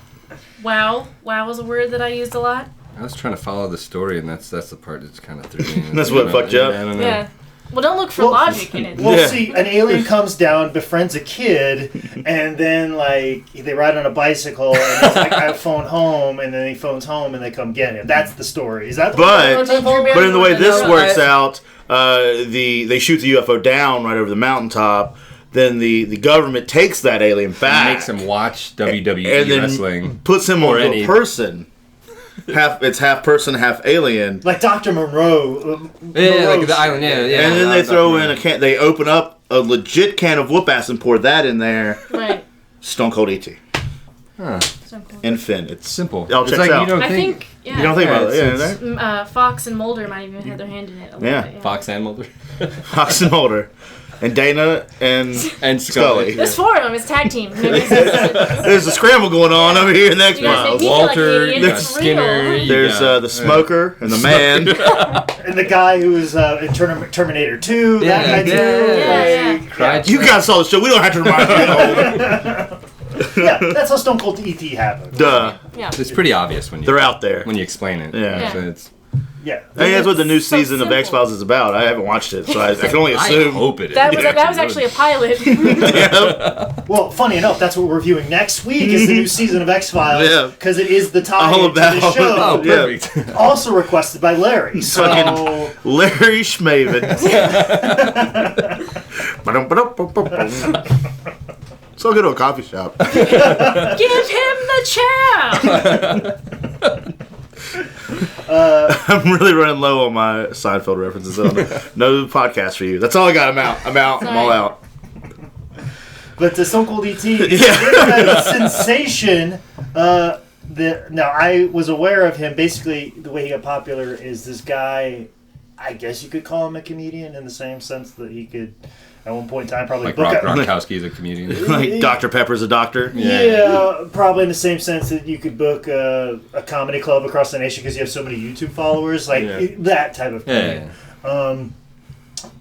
Wow was a word that I used a lot. I was trying to follow the story, and that's the part that's kind of threw me. That's what fucked you up? I don't know. Yeah. Well, don't look for logic in it. Well, Yeah. see, an alien comes down, befriends a kid, and then, they ride on a bicycle, and he's like, I phone home, and then he phones home, and they come get him. That's the story. Is that the But in the way this No, works out, they shoot the UFO down right over the mountaintop. Then the government takes that alien back, Makes him watch WWE and then wrestling. puts him Or on any- a person. half person, half alien. Like Dr. Monroe. Yeah, Monroe like the island, yeah. And then they throw in a can. They open up a legit can of whoop ass and pour that in there. Right. Stone Cold E.T. Huh. So cool. and Finn. It's Simple. Y'all It's check like it out. you don't I think, yeah. You don't think about it, it's- yeah. Fox and Mulder might even have their hand in it. A little Yeah. bit, yeah. Fox and Mulder. Fox and Mulder, and Dana and And Scully. There's four of them. It's tag team. Maybe it's There's a scramble going on over here in the X You guys Files. make me Walter, feel like you an got idiot. It's Skinner. real. you There's got- the smoker and the man. And the guy who was in Terminator 2, that guy too. Yeah. Cried You guys saw the show. We don't have to remind you. Yeah, that's how Stone Cold E.T. happened. Duh. Yeah. It's pretty obvious when you They're out there. when you explain it. Yeah. So it's, Yeah. I think that's what the new So season of simple. X Files is about. I haven't watched it, so I can only I assume. hope it is. That was actually a pilot. Yeah. Well, funny enough, that's what we're reviewing next week is the new season of X Files Yeah. because it is the tie All to about the show. Oh, Yeah. perfect. Also requested by Larry. So Fucking Larry Schmaven. So good to a coffee shop. Give him the chair. I'm really running low on my Seinfeld references. No podcast for you. That's all I got. I'm out. I'm all out. but the Stone Cold E.T. is Yeah. a sensation. Now I was aware of him. Basically, the way he got popular is this guy. I guess you could call him a comedian in the same sense that he could, at one point in time, probably Like book a, Gronkowski is a comedian. Like Dr. Pepper's a doctor. Yeah, probably in the same sense that you could book a comedy club across the nation because you have so many YouTube followers, like Yeah. that type of thing. Yeah.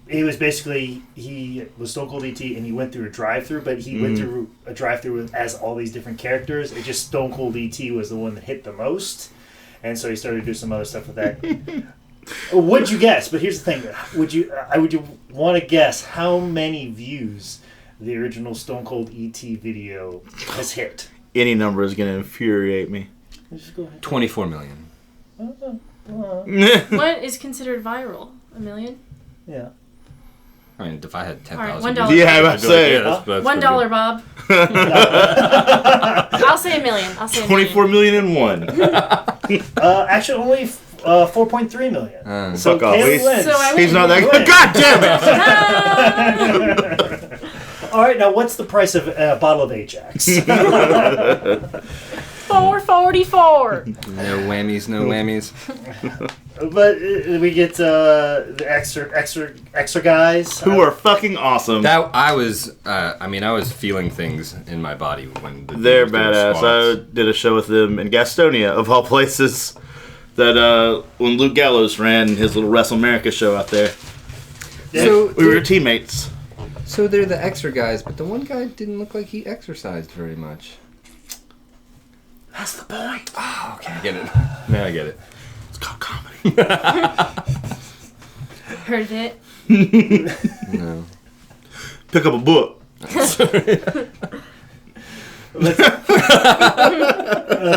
He was basically he was Stone Cold E.T. and he went through a drive-through, but he went through a drive-through as all these different characters. It just Stone Cold E.T. was the one that hit the most, and so he started to do some other stuff with that. Would you guess? But here's the thing: would you want to guess how many views the original Stone Cold E.T. video has hit? Any number is going to infuriate me. Just go ahead. 24 million. What is considered viral? 1 million? Yeah. I mean, if I had All right, 10,000. $1. Yeah, I was I'd be like, say yeah, that's $1, pretty good. Bob. I'll say $1 million. I'll say $1 million. 24 million and one. Actually, only 4.3 million. So Fuck off. Caleb wins. So I He's win. not that good. God damn it! All right, now what's the price of a bottle of Ajax? $4.44. No whammies, no whammies. But we get the extra guys Who are fucking awesome. That I was feeling things in my body when They're dudes did badass. I squats. did a show with them in Gastonia, of all places. That when Luke Gallows ran his little Wrestle America show out there. So We were teammates. So they're the extra guys, but the one guy didn't look like he exercised very much. That's the point. Oh, okay, I get it. Now I get it. It's called comedy. Heard of it? No. Pick up a book.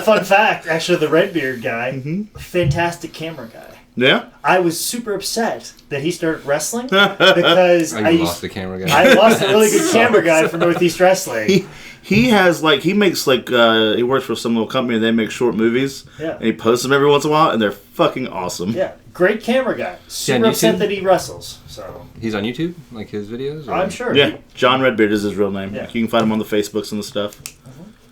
Fun fact, actually, the Redbeard guy, fantastic camera guy. Yeah? I was super upset that he started wrestling because I lost the camera guy. I lost a really good camera guy from Northeast Wrestling. He has, he makes, he works for some little company and they make short movies. Yeah. And he posts them every once in a while and they're fucking awesome. Yeah, great camera guy. Super on upset YouTube? that he wrestles. So He's on YouTube, like his videos. Or? I'm sure. Yeah. John Redbeard is his real name. Yeah. You can find him on the Facebooks and the stuff.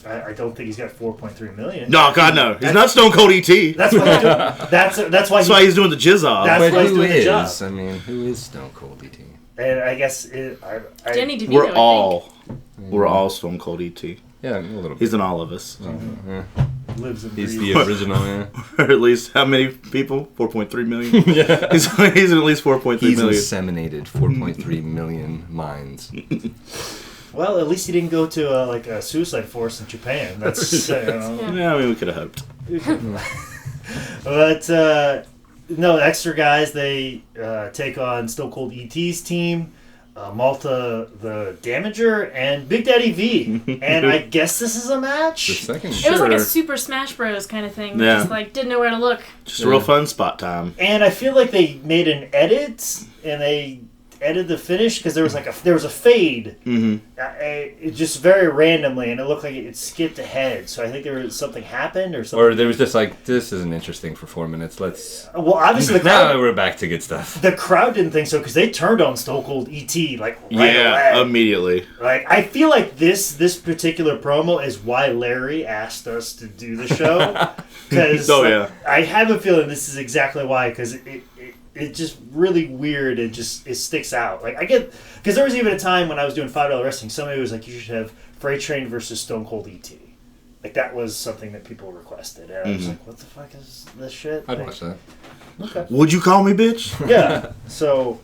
I don't think he's got 4.3 million. No, God, no. He's not Stone Cold E.T. That's what he's doing. That's why he's doing the jizz off. That's But why he's who doing the job. is? I mean, who is Stone Cold E.T.? And I guess Danny DeVito, We're I we're all Stone Cold E.T. Yeah, a little bit. He's in all of us. lives and He's breathes. the original, yeah. Or at least how many people? 4.3 million. Yeah. He's in at least 4.3 He's million. inseminated 4.3 million minds. Well, at least he didn't go to a suicide force in Japan. That's Yeah, I mean, we could have hoped. But no, the extra guys, they take on Stone Cold E.T.'s team, Malta the Damager, and Big Daddy V. And I guess this is a The match. second. It was like a Sure. Super Smash Bros. Kind of thing. Yeah. Just didn't know where to look. Just a real fun spot time. And I feel like they made an edit, and they edited the finish because there was a fade, it just very randomly, and it looked like it skipped ahead. So I think something happened or something. Or there was just like, this isn't interesting for 4 minutes. Let's. Well, obviously the Now crowd, we're back to good stuff. the crowd didn't think so because they turned on Stone Cold ET right away. Immediately. Like I feel like this particular promo is why Larry asked us to do the show because I have a feeling this is exactly why because it's just really weird. It sticks out. Like I get because there was even a time when I was doing $5 wrestling. Somebody was like, "You should have Freight Train versus Stone Cold ET." Like that was something that people requested, and I was like, "What the fuck is this shit?" I'd watch that. Okay. Would you call me bitch? Yeah. So,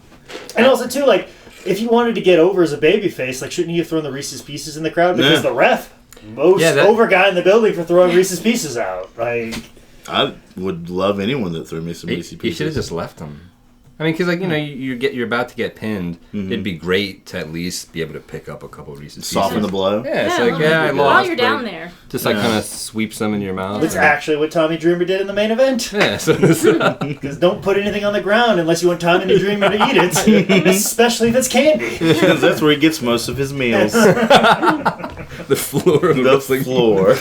and also too, like if you wanted to get over as a babyface, like shouldn't you have thrown the Reese's Pieces in the crowd because the ref over guy in the building for throwing Reese's Pieces out? Like I would love anyone that threw me some Reese's You Pieces. should have just left them. I mean, because like you're about to get pinned. It'd be great to at least be able to pick up a couple of Reese's Pieces. Soften the blow. Yeah, it's like I lost. While you're down but there. just like kind of sweeps them in your mouth. that's actually what Tommy Dreamer did in the main event. Yeah, so Because don't put anything on the ground unless you want Tommy Dreamer to eat it, especially if it's candy. That's where he gets most of his meals. the floor of The floor.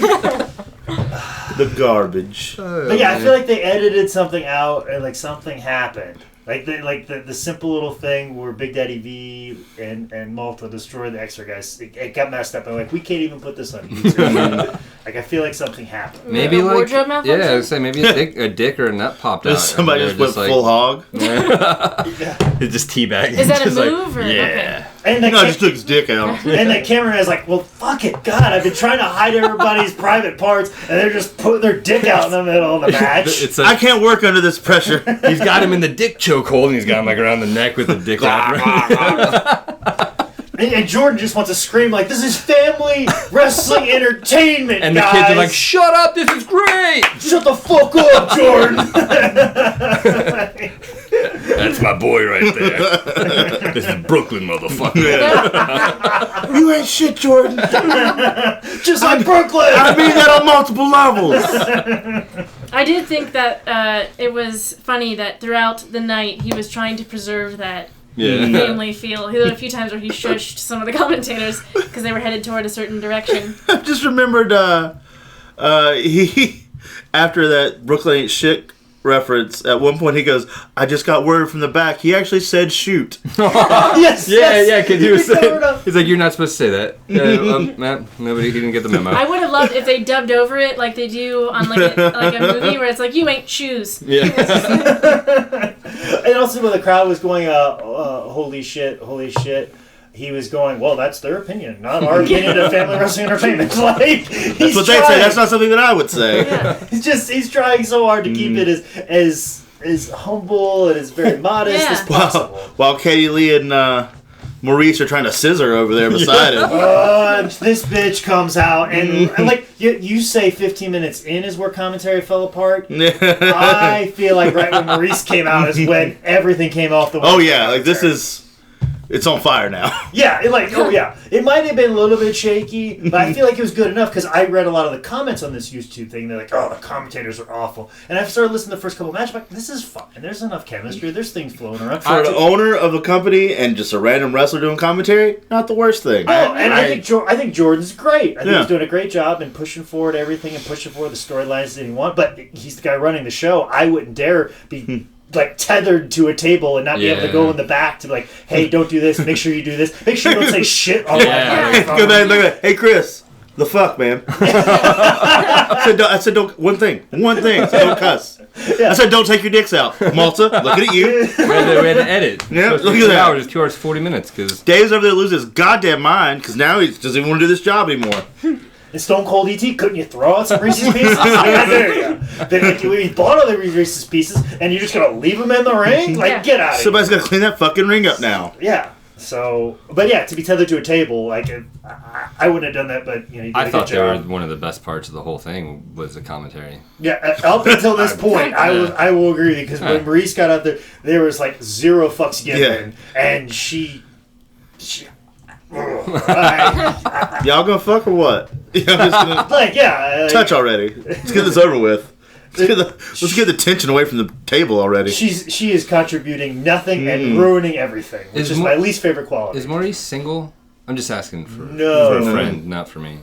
The garbage. But yeah, I feel like they edited something out and like something happened. Like the simple little thing where Big Daddy V and Malta destroyed the extra guys. It got messed up. I'm like, we can't even put this on YouTube. Like I feel like something happened. Maybe like wardrobe malfunction? I would say maybe a dick or a nut popped out. Somebody and just went they're full hog. It's just teabagging. Is that a Just like, move? Or, yeah. And the, No, I just took his dick out. and the cameraman's like, well, fuck it, God, I've been trying to hide everybody's private parts, and they're just putting their dick out in the middle of the match. It's I can't work under this pressure. he's got him in the dick chokehold, and he's got him like around the neck with the dick wrapped. And Jordan just wants to scream like, this is family wrestling entertainment, And the guys. kids are like, "Shut up! This is great." Shut the fuck up, Jordan. That's my boy right there. This is Brooklyn, motherfucker. You ain't shit, Jordan. Just like Brooklyn. I mean that on multiple levels. I did think that it was funny that throughout the night he was trying to preserve that family feel. There were a few times where he shushed some of the commentators because they were headed toward a certain direction. I just remembered he after that Brooklyn ain't shit reference, at one point he goes, "I just got word from the back." He actually said shoot. Yes. Yeah, because he was covered saying, up. he's like, "You're not supposed to say that." Nobody, he didn't get the memo. I would have loved if they dubbed over it like they do on like a movie where it's like, "You ain't shoes." Yeah. And also when the crowd was going, holy shit, he was going, well, that's their opinion, not our opinion of family wrestling entertainment. Like, That's what they say. That's not something that I would say. Yeah. He's trying so hard to keep it as humble and as very modest as possible. While Katie Lee and Maurice are trying to scissor over there beside him. This bitch comes out and like you say 15 minutes in is where commentary fell apart. I feel like right when Maurice came out is when everything came off the wall. Oh yeah, like this is, it's on fire now. Yeah, it might have been a little bit shaky, but I feel like it was good enough because I read a lot of the comments on this YouTube thing. They're like, "Oh, the commentators are awful," and I've started listening to the first couple of matches. I'm like, this is fine. There's enough chemistry. There's things flowing around. For the owner of a company and just a random wrestler doing commentary, not the worst thing. Oh, and I think Jordan's great. I think he's doing a great job in pushing forward everything and pushing forward the storylines that he wants. But he's the guy running the show. I wouldn't dare be like tethered to a table and not be able to go in the back to be like, hey, don't do this. Make sure you do this. Make sure you don't say shit on Go back, look at, hey Chris, the fuck, man. I said don't. One thing. I said don't cuss. Yeah. I said don't take your dicks out. Malta, looking at you. We had to edit. Yeah, look at that. It's 2 hours 40 minutes because Dave's over there losing his goddamn mind because now he doesn't even want to do this job anymore. And Stone Cold ET, couldn't you throw out some Reese's Pieces? I dare you. Then like, we bought all the Reese's Pieces, and you're just gonna leave them in the ring? Like, get out of here. Somebody's got to clean that fucking ring up now. Yeah. So, but yeah, to be tethered to a table, like I wouldn't have done that. But you know, you did I a thought good they were job. one of the best parts of the whole thing was the commentary. Yeah, up until this point, I will agree with you because when Maurice got out there was like zero fucks given, and she Y'all gonna fuck or what? I'm just gonna like touch already. Let's get this over with. Let's get the tension away from the table already. She is contributing nothing and ruining everything, which is my least favorite quality. Is Maurice single? I'm just asking for No. a friend, not for me.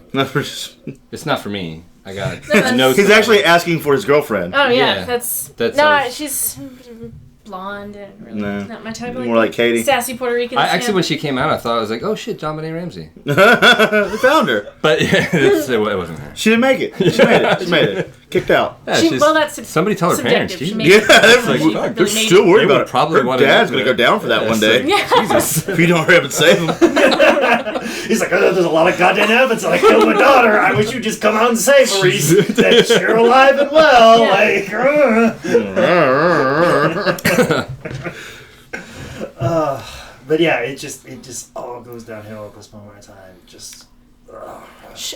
It's not for me. I got No, He's actually asking for his girlfriend. Oh yeah, Yeah. that's That's she's blonde and really Nah. not my type. More like Katie. Sassy Puerto Rican. Actually, when she came out, I thought I was like, oh shit, John Benet Ramsey. They found her. But yeah, it wasn't her. She didn't make it. She made it. Kicked out. Yeah, that's somebody tell her parents. subjective. She Jesus. made Yeah, it. they're still worried They about would it. probably Her want to dad's know gonna go down for that one day. Jesus. If you don't hurry up and save him. He's like, oh, there's a lot of goddamn evidence that I killed my daughter. I wish you'd just come out and say, Maurice, that you're alive and well. Yeah. But yeah, it just all goes downhill at this moment in time. Just.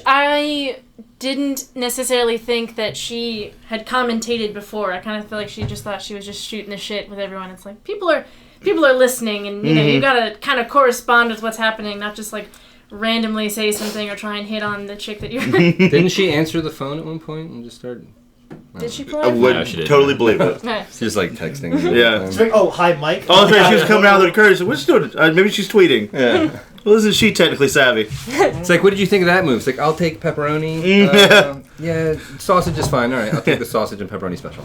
I didn't necessarily think that she had commentated before. I kind of feel like she just thought she was just shooting the shit with everyone. It's like people are listening, and you know you gotta kind of correspond with what's happening, not just like randomly say something or try and hit on the chick that you're. Didn't she answer the phone at one point and just start? Did she I play? would No, she didn't. totally believe it. Nice. She just like texting. Yeah. It's like, oh, hi, Mike. Oh, that's right. She was coming out of the curse. What's she doing? Maybe she's tweeting. Yeah. Well, isn't she technically savvy? It's like, what did you think of that move? It's like, I'll take pepperoni. Yeah, sausage is fine. All right, I'll take the sausage and pepperoni special.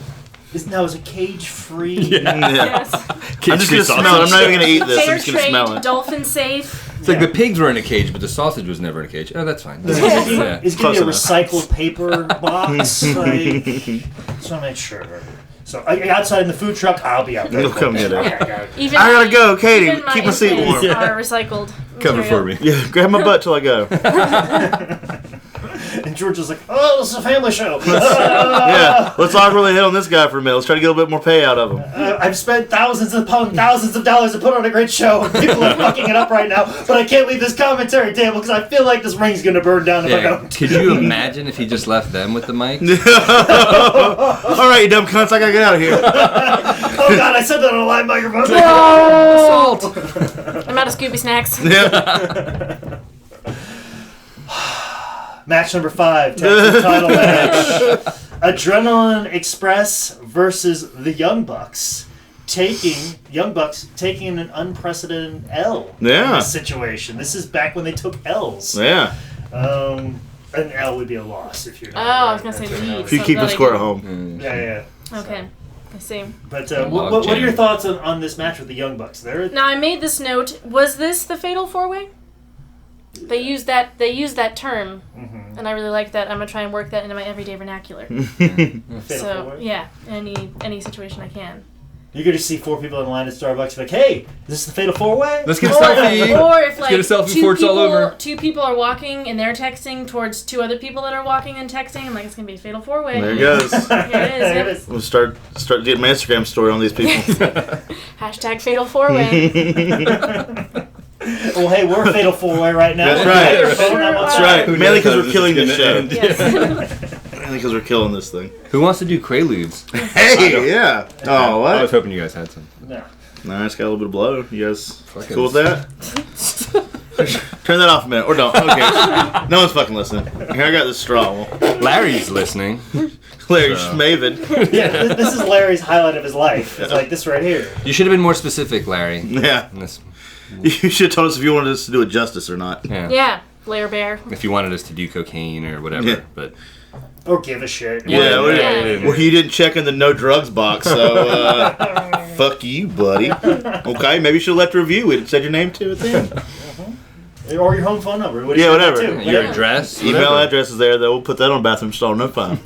Is it cage-free? Yes. I'm just gonna smell it. I'm not even gonna eat this. I'm Fair just gonna smell trade, it. dolphin safe. It's like the pigs were in a cage, but the sausage was never in a cage. Oh, that's fine. Yeah. It's going to be a Close recycled paper box. Like, just want to make sure. So outside in the food truck, I'll be out there. You'll come get it. Okay, got it. Even I gotta go, Katie. even Keep my seat implants warm. Are recycled. Cover for material. me. Yeah, grab my butt till I go. And George was like, oh, this is a family show. Yeah, let's awkwardly hit on this guy for a minute. Let's try to get a little bit more pay out of him. I've spent thousands of dollars to put on a great show, and people are fucking it up right now. But I can't leave this commentary table because I feel like this ring's gonna burn down if I Yeah. don't. Could you imagine if he just left them with the mic? All right, you dumb cunts, I gotta get out of here. Oh God, I said that on a live microphone. Salt. I'm out of Scooby snacks. Yeah. Match number 5, tag team title match. Adrenaline Express versus the Young Bucks. Young Bucks taking an unprecedented L in Yeah. this situation. This is back when they took L's. Yeah. An L would be a loss if you're. Oh, I was gonna say That's lead. right. If you So keep glad the I score at didn't. home. Yeah. Okay, I see. But Log what are your jam. thoughts on this match with the Young Bucks? They're Now I made this note. Was this the Fatal 4-Way? They used that term, and I really like that. I'm gonna try and work that into my everyday vernacular. Fatal So four-way? yeah, any situation I can. You're gonna see 4 people in line at Starbucks like, hey, this is the Fatal 4-Way? Let's get a selfie. Or if like get a selfie before it's all over. two people are walking and they're texting towards 2 other people that are walking and texting, and like it's gonna be a Fatal 4-Way. There it goes. Here it is. There Yep. it is. We'll start getting my Instagram story on these people. Hashtag Fatal 4-Way. Well, hey, we're a Fatal 4-Way right now. That's right. We're voting on what's That's right. Who Mainly knows because how we're this killing is this gonna show. end. Yes. Mainly because we're killing this thing. Who wants to do Quaaludes? Hey, yeah. Oh, I was what? hoping you guys had some. No. Nah, it's got a little bit of blow. You guys Fuck cool it. with that? Turn that off a minute. Or don't. Okay. No one's fucking listening. Here, I got this straw. Larry's listening. Larry So. Schmaven. Yeah, this is Larry's highlight of his life. It's like this right here. You should have been more specific, Larry. Yeah. In this, You should have told us if you wanted us to do it justice or not. yeah. Yeah, Blair Bear. If you wanted us to do cocaine or whatever, Yeah. but Or give a shit. Yeah, Yeah. well, you didn't check in the no drugs box, so fuck you, buddy. Okay, maybe you should have left a review. It said your name to it then. Or your home phone number. Yeah, whatever. Too. your address, Email whatever. address is there, though. We'll put that on bathroom stall. No fine.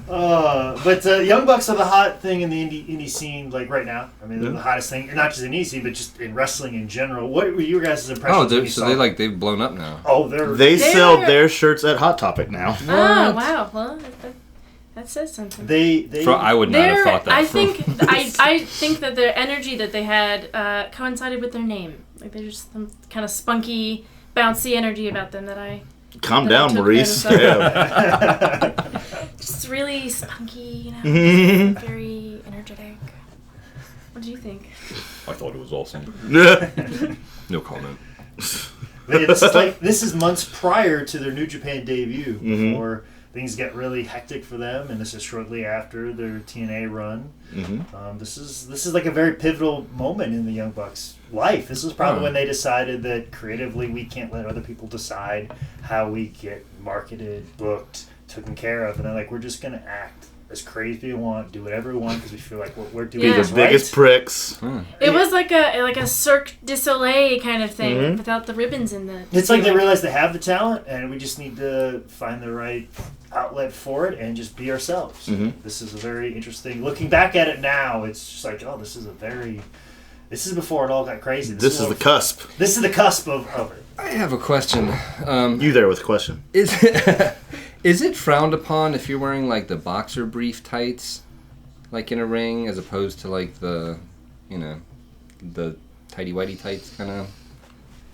But Young Bucks are the hot thing in the indie scene, like right now. I mean, they're the hottest thing, not just in indie scene, but just in wrestling in general. What were your guys' impressions? Oh, when you so saw they've blown up now. Oh, they're They sell They're- their shirts at Hot Topic now. Oh wow, well that says something. they. I would not have Their- thought that. I think that their energy that they had coincided with their name. Like they're just some kind of spunky, bouncy energy about them that I Calm That I down, took Maurice. notice of. Yeah. just really spunky, very energetic. What do you think? I thought it was awesome. No comment. But yeah, this is months prior to their New Japan debut, before things get really hectic for them, and this is shortly after their TNA run. This is like a very pivotal moment in the Young Bucks' life. This is probably when they decided that creatively we can't let other people decide how we get marketed, booked, taken care of, and they're like, we're just gonna act as crazy as we want, do whatever we want, because we feel like what we're doing Be is the right. biggest pricks. It was like a Cirque du Soleil kind of thing without the ribbons in the. It's like they realize they have the talent, and we just need to find the right outlet for it and just be ourselves. This is a very interesting. Looking back at it now, it's just like, oh, this is before it all got crazy. This is the cusp. This is the cusp of it. I have a question. You there with a question? Is it frowned upon if you're wearing like the boxer brief tights, like in a ring, as opposed to like the, the tighty whitey tights kind of?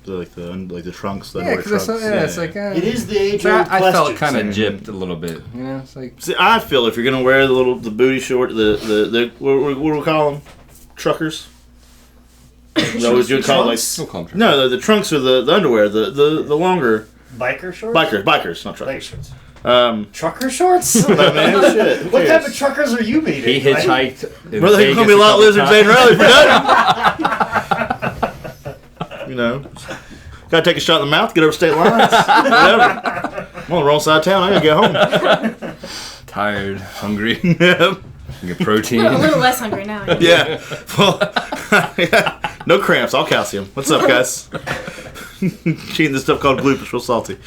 Like the trunks, the Yeah, underwear because trunks. it's like It is the age-old I question. felt kind of gypped a little bit. It's like See, I feel if you're gonna wear the booty short, the what do we call them? Truckers. No, would you call it no comfort. no the trunks are the underwear, the longer Biker shorts? bikers, not Biker truckers. shorts. Trucker shorts? But man, shit. who What cares? type of truckers are you meeting? He hitchhiked. in Brother, there's Vegas gonna be a lot of couple lizards ain't times. rally for nothing. Gotta take a shot in the mouth, get over state lines. Whatever. I'm on the wrong side of town. I gotta get home. Tired, hungry, Yeah. get protein. A little less hungry now. Yeah. Well, no cramps, all calcium. What's up, guys? Eating this stuff called gluten, it's real salty.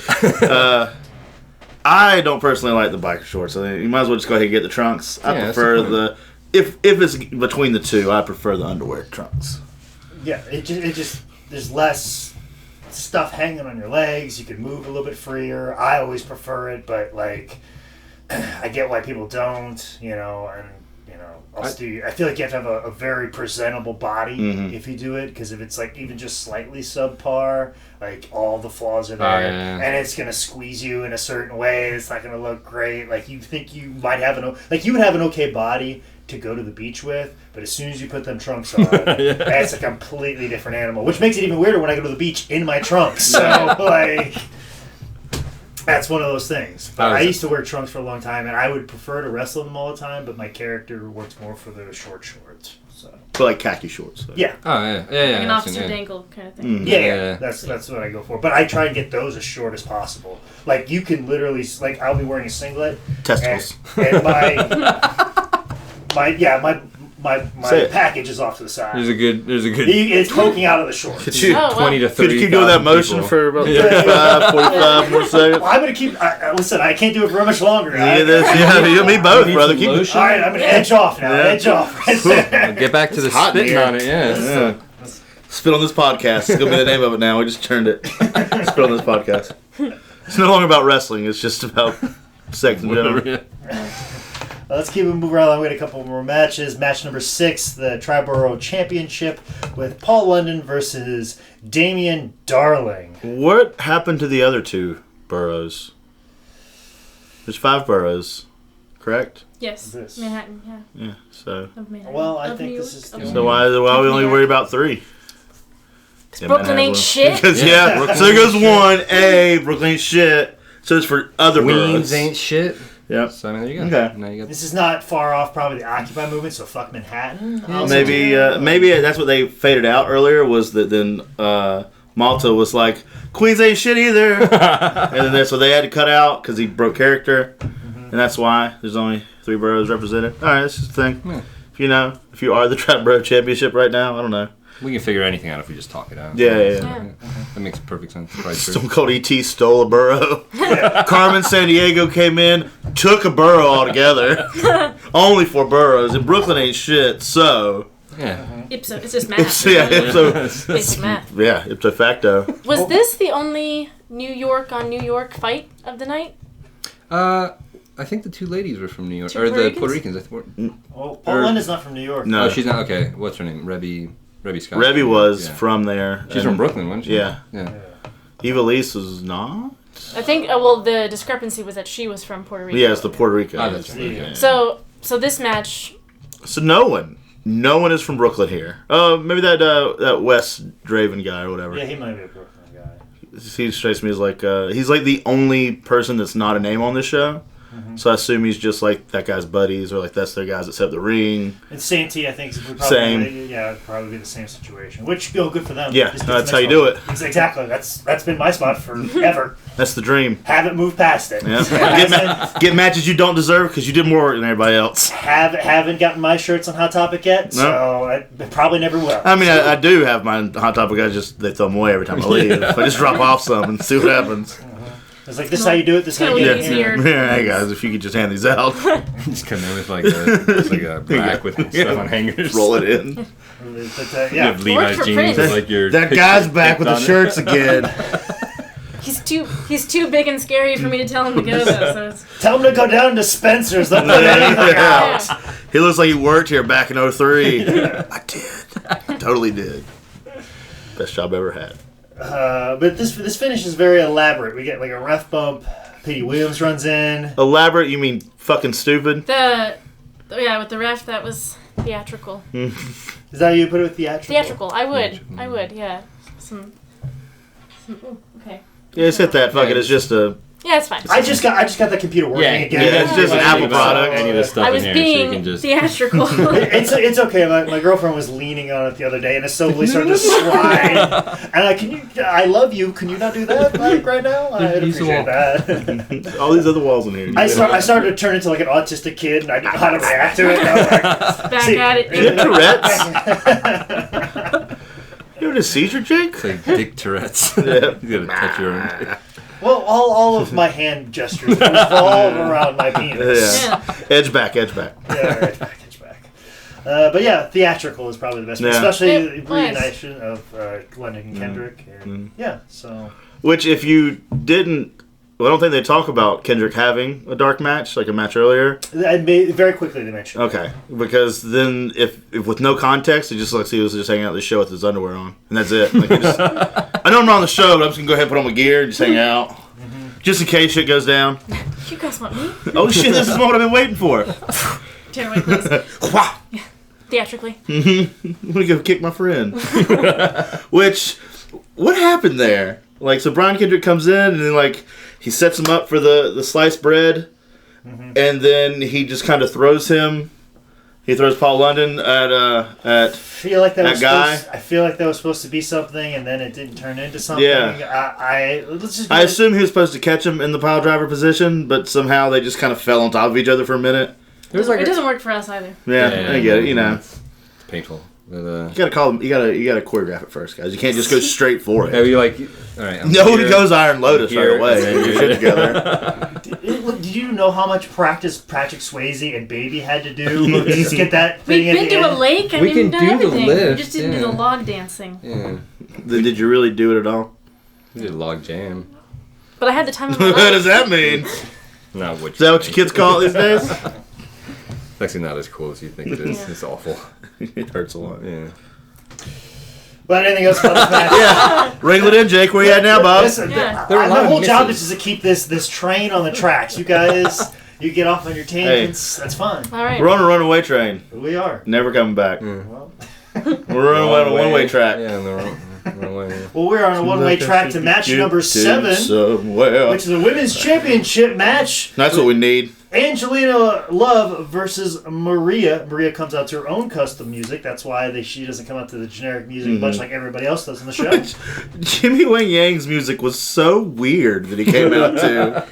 I don't personally like the biker shorts. I think you might as well just go ahead and get the trunks. I prefer the if it's between the two, I prefer the underwear trunks. Yeah, it just there's less stuff hanging on your legs. You can move a little bit freer. I always prefer it, but like I get why people don't, and I feel like you have to have a very presentable body if you do it, because if it's like even just slightly subpar, like all the flaws are there, and it's gonna squeeze you in a certain way. It's not gonna look great. Like you think you might have you would have an okay body to go to the beach with, but as soon as you put them trunks on, that's a completely different animal, which makes it even weirder when I go to the beach in my trunks. So like. That's one of those things. But I used to wear trunks for a long time, and I would prefer to wrestle in them all the time, but my character works more for the short shorts. So like khaki shorts. So. Yeah. Oh, yeah. Like an opposite ankle kind of thing. Yeah. That's what I go for. But I try and get those as short as possible. Like, you can literally, like, I'll be wearing a singlet. Testicles. And my package is off to the side. There's a good. It's poking out of the shorts. Could you, 20 to 30. could you keep doing that motion people. for about 35, 45 more seconds? Well, I'm going to keep... listen, I can't do it for much longer. You and me both, brother. Keep it. All right, I'm going to edge off now. Edge off. Get back to the hot in spitting here. on it, yeah. Spit on this podcast. It's going to be the name of it now. We just turned it. Spit on this podcast. It's no longer about wrestling. It's just about sex in general. Let's keep it moving around. We had a couple more matches. Match number 6, the Triborough Championship with Paul London versus Damian Darling. What happened to the other two boroughs? There's 5 boroughs, correct? Yes. This. Manhattan, yeah. Yeah, so... Of Manhattan. Well, I Of think New this York, is- of So New why York. we only worry about 3? Yeah, Brooklyn ain't shit. Because, so there goes 1. Brooklyn ain't shit. So it's for other boroughs. Queens ain't shit. Yep. So I mean, there you go. Okay. Now you got This is not far off probably the Occupy movement, so fuck Manhattan. Maybe that's what they faded out earlier, was that then Malta was like, Queens ain't shit either. And then that's what they had to cut out because he broke character. And that's why there's only 3 boroughs represented. All right, that's just the thing. Yeah. If you are the Trap Borough Championship right now, I don't know. We can figure anything out if we just talk it out. Yeah. That makes perfect sense. Right, Stone Cold E.T. stole a borough. Carmen Sandiego came in, took a borough altogether. Only 4 boroughs, and Brooklyn ain't shit, so... Yeah. Ipso. It's just math. Basic math. Yeah, ipso facto. Was this the only New York on New York fight of the night? I think the 2 ladies were from New York. 2 Or Puerto the Ricans? Puerto Ricans. I think. Well, Paul London's not from New York. No. Oh, she's not. Okay. What's her name? Rebby Scott. Rebby was Yeah. from there. She's from Brooklyn, wasn't she? Yeah. Yeah. Eva Lise was not? I think, the discrepancy was that she was from Puerto Rico. Yeah, it's the Puerto Rico. Oh, that's right. Okay. So this match, So no one is from Brooklyn here. Maybe that Wes Draven guy or whatever. Yeah, he might be a Brooklyn guy. he strikes me as like he's like the only person that's not a name on this show. So I assume he's just like that guy's buddies, or like that's their guys that set the ring. And Santee, I think, would probably Same. probably be the same situation. Which good for them. Yeah, Just that's gets how you next do one. it. Exactly. That's been my spot forever. That's the dream. Haven't moved past it. Yeah. Get matches you don't deserve because you did more work than everybody else. Haven't gotten my shirts on Hot Topic yet, so I probably never will. I mean, I do have my Hot Topic. They throw them away every time I leave. I just drop off some and see what happens. It's like, this is how you do it, this is how you do it. Easier. Hey guys, if you could just hand these out. Just come in with like a rack with stuff on hangers. Roll it in. But, You have Levi's for jeans Prince. with like your That picture guy's back with the on it. shirts again. He's too big and scary for me to tell him to go though. So it's, Tell him to go down to Spencer's. They'll put anything out. He looks like he worked here back in 03. I did. Totally did. Best job ever had. But this finish is very elaborate. We get like a ref bump. Petey Williams runs in. Elaborate, you mean fucking stupid? with the ref, that was theatrical. Is that how you put it with theatrical? Theatrical. I would. Yeah. Okay. Yeah, it's hit that. Fuck it. It's just a. Yeah, it's fine. I just got the computer working again. Yeah, it's just an Apple product. Any of this stuff I was in here, so you being can just. theatrical. It's okay. My girlfriend was leaning on it the other day, and it slowly started to slide. And I love you. Can you not do that right now? I'd Use the appreciate wall. that. All these other walls in here. I started to turn into like an autistic kid, and I didn't know how to react to it. And I was like, Back see, at it. You have Tourette's? You have a seizure, Jake? It's like Dick Tourette's. Yeah. You gotta touch your own. Well, all of my hand gestures revolve around my penis. Yeah. Yeah. Edge back. Yeah, edge back. But yeah, theatrical is probably the best, especially It was. reunition of London and Kendrick. And yeah, so. Which, if you didn't, I don't think they talk about Kendrick having a dark match, like a match earlier. Very quickly they mentioned. Okay, because then if with no context, it just looks like he was just hanging out at the show with his underwear on, and that's it. Like, I know I'm not on the show, but I'm just gonna go ahead and put on my gear and just hang out, just in case shit goes down. You guys want me? Oh shit! This is what I've been waiting for. Tear away clothes. Wah! Theatrically. I'm gonna go kick my friend. Which, what happened there? Like, so Brian Kendrick comes in and then like he sets him up for the sliced bread, and then he just kind of throws him. He throws Paul London at I feel like that guy. I feel like that was supposed to be something, and then it didn't turn into something. Yeah. I assume he was supposed to catch him in the pile driver position, but somehow they just kind of fell on top of each other for a minute. It doesn't work for us either. Yeah, I get it. You know, It's painful. But, you gotta call them. You gotta choreograph it first, guys. You can't just go straight for yeah, it. you like. All right. Nobody goes Iron Lotus here, right away. and then Get your shit together. Did you know how much practice Patrick Swayze and Baby had to do to just get that thing We've at been the to a end? lake. We can we've done do the everything. lift, We just didn't do yeah. the log dancing. Yeah. Did you really do it at all? We did a log jam. But I had the time of my What life. does that mean? Not what. Is that what your kids call it these days? It's actually not as cool as you think it is. Yeah. It's awful. It hurts a lot. Yeah. But anything else about this match? Yeah. Wrangle it in, Jake. Where you at now, Bob? Listen, Yeah. There are a lot my of whole job is misses. just to keep this train on the tracks. You guys, you get off on your tangents. That's fine. All right. We're on a runaway train. We are. Never coming back. Well, We're on a one-way track. Yeah, on the wrong way. Yeah. well, we're on a one-way track to match number 7, Somewhere. which is a women's championship match. That's what we need. Angelina Love versus Maria. Maria comes out to her own custom music. That's why she doesn't come out to the generic music, much like everybody else does in the show. Jimmy Wang Yang's music was so weird that he came out to.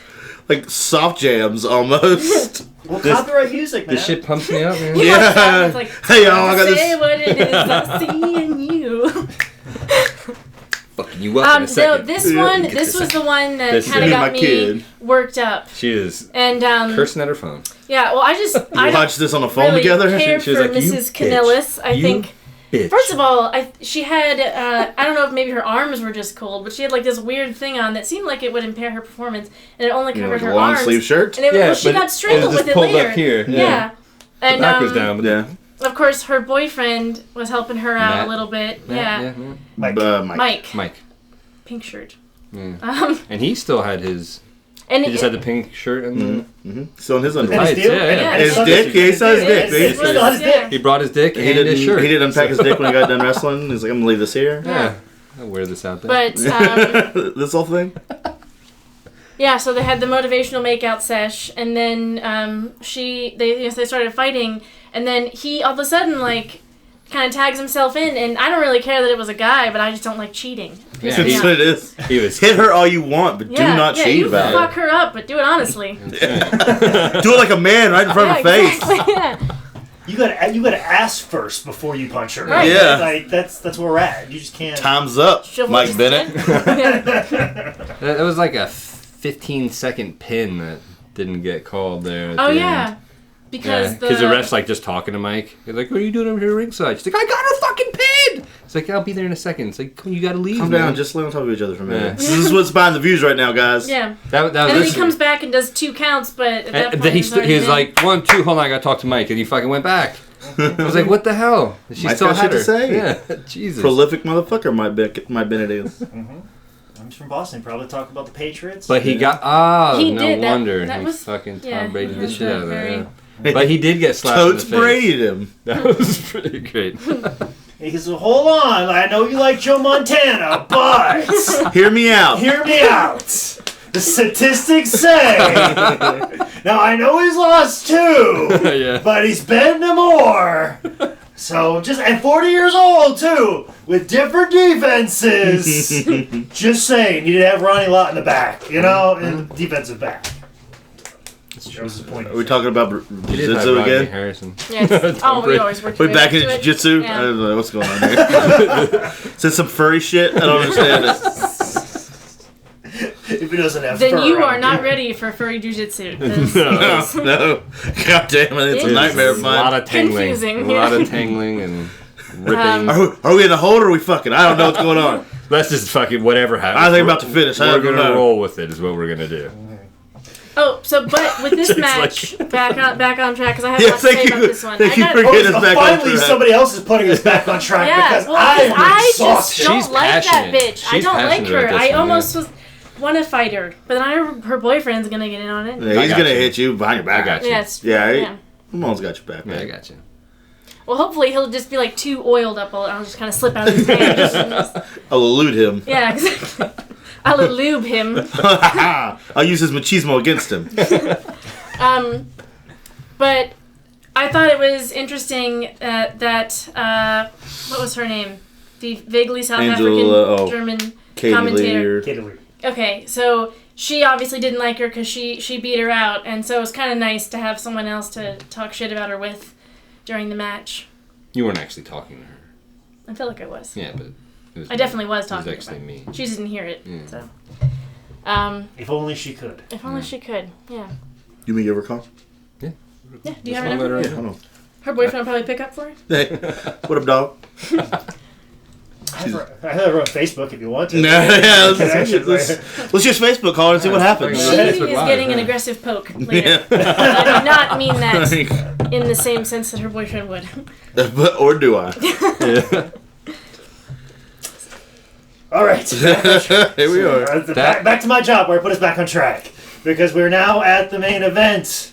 Like soft jams almost. Well, copyright music, man. This shit pumps me up, man. You must have. It's like, Hey y'all, I got say this. what it is I see in you. Fucking you up in a So second. this one, this was the one that This kind of is got my me kid. worked up. She is And cursing at her phone. yeah, well, I don't Watch this on the phone really together. care She was for like, "You Mrs. bitch. Kanellis. I You think. Bitch. First of all, she had, I don't know if maybe her arms were just cold, but she had like this weird thing on that seemed like it would impair her performance, and it only You know, covered like a her long arms. sleeve shirt. And well, she but got strangled just with it pulled later. up here. Yeah. The And back was down. But Yeah. of course, her boyfriend was helping her out Matt? a little bit. Yeah. Mike. Mike. Mike. Pink shirt. Yeah. And he still had his. And He just had the pink shirt and Still in his And underwear. his Tights, deal? yeah. His dick? Yeah, he saw his dick. He still got his dick. he brought his dick He and his shirt. didn't unpack his dick when he got done wrestling. He's like, I'm gonna leave this here. Yeah. I'll wear this out there. But This whole thing? yeah, so they had the motivational makeout sesh, and then they started fighting, and then he all of a sudden like kind of tags himself in, and I don't really care that it was a guy, but I just don't like cheating. Yeah, That's what it is. he was Hit her all you want, but do not cheat you about fuck her up, but do it honestly. it. Do it like a man right in front of her face. Exactly, yeah. You gotta ask first before you punch her. Right. Yeah. Like that's where we're at. You just can't. Time's up, Mike Bennett. That was like a 15-second pin that didn't get called there. Oh yeah, because the ref's like just talking to Mike. He's like, "What are you doing over here ringside?" She's like, "I got her fucking pinned." It's like, "I'll be there in a second." It's like, "You gotta leave." Calm man. down, just lay on top of each other for a minute. Yeah. This is what's behind the views right now, guys. Yeah. That And then he was comes back and does 2 counts, but at that and point then he was like, 1, 2, hold on, I gotta talk to Mike, and he fucking went back. I was like, what the hell? She Mike's still got had shit her. to say. Yeah, Jesus. Prolific motherfucker, Mike Bennett is. I'm from Boston. Probably talk about the Patriots. But he got He no did, that- wonder that he was- fucking yeah, Tom Brady he the was shit out of very- that. Yeah. But he did get slapped Totes in the face. Brady'd him. That was pretty great. He goes, hold on. I know you like Joe Montana, but Hear me out. hear me out. The statistics say. Now I know he's lost 2, Yeah. but he's been to more. So and 40 years old too, with different defenses. Just saying, you need to have Ronnie Lott in the back, in the defensive back. That was the point. Are we talking about He did have jiu-jitsu Rodney again? Harrison. Yes. Oh, we always work. We back in into it. jiu-jitsu? Yeah. I don't know what's going on here. Is this some furry shit? I don't understand it. If he doesn't have Then fur you are around not him. ready for furry jujitsu. No. God damn it, it's a It's nightmare of A lot mine. of tangling. Confusing, A lot yeah. of tangling and ripping. Are we in the hold or are we fucking? I don't know what's going on. Let's just fucking whatever happens. I think about to finish. I We're don't gonna know. roll with it. Is what we're gonna do. Oh, but with this Jake's match, back on track, because I have Yeah, a lot to say thank about you. this one. Thank you I for got, getting us back on Finally, track. somebody else is putting us back on track yeah, because well, I'm I just exhausted. don't She's like that passionate. bitch. I She's don't like passionate her. about this I one, almost want to fight her, but then her boyfriend's gonna get in on it. Yeah, he's I got gonna you. hit you behind your back. I got you. Yes. Yeah, Ramon's got your back. Yeah, I Man. got you. Well, hopefully he'll just be like too oiled up. I'll just kind of slip out of his hand. I'll elude him. Yeah, exactly. I'll lube him. I'll use his machismo against him. But I thought it was interesting that what was her name? The vaguely South African German Katie commentator. Lee or- Okay, so she obviously didn't like her because she beat her out, and so it was kind of nice to have someone else to talk shit about her with during the match. You weren't actually talking to her. I feel like I was. Yeah, but it was I definitely was It talking was to her. actually me. She just didn't hear it. Yeah. So, If only she could. if only she could. Yeah. You mean give her a call? Yeah. Do you have Just her let her number? Yeah, hold on. Her boyfriend will probably pick up for her. Hey, what up, dog? I have her on Facebook if you want to. Yeah, Connections, let's just Facebook call her and see what happens. She Yeah. is Facebook Live, getting an yeah. aggressive poke later. Yeah. I do not mean that in the same sense that her boyfriend would. Or do I? All right. Here we are. Back to my job where I put us back on track. Because we're now at the main event.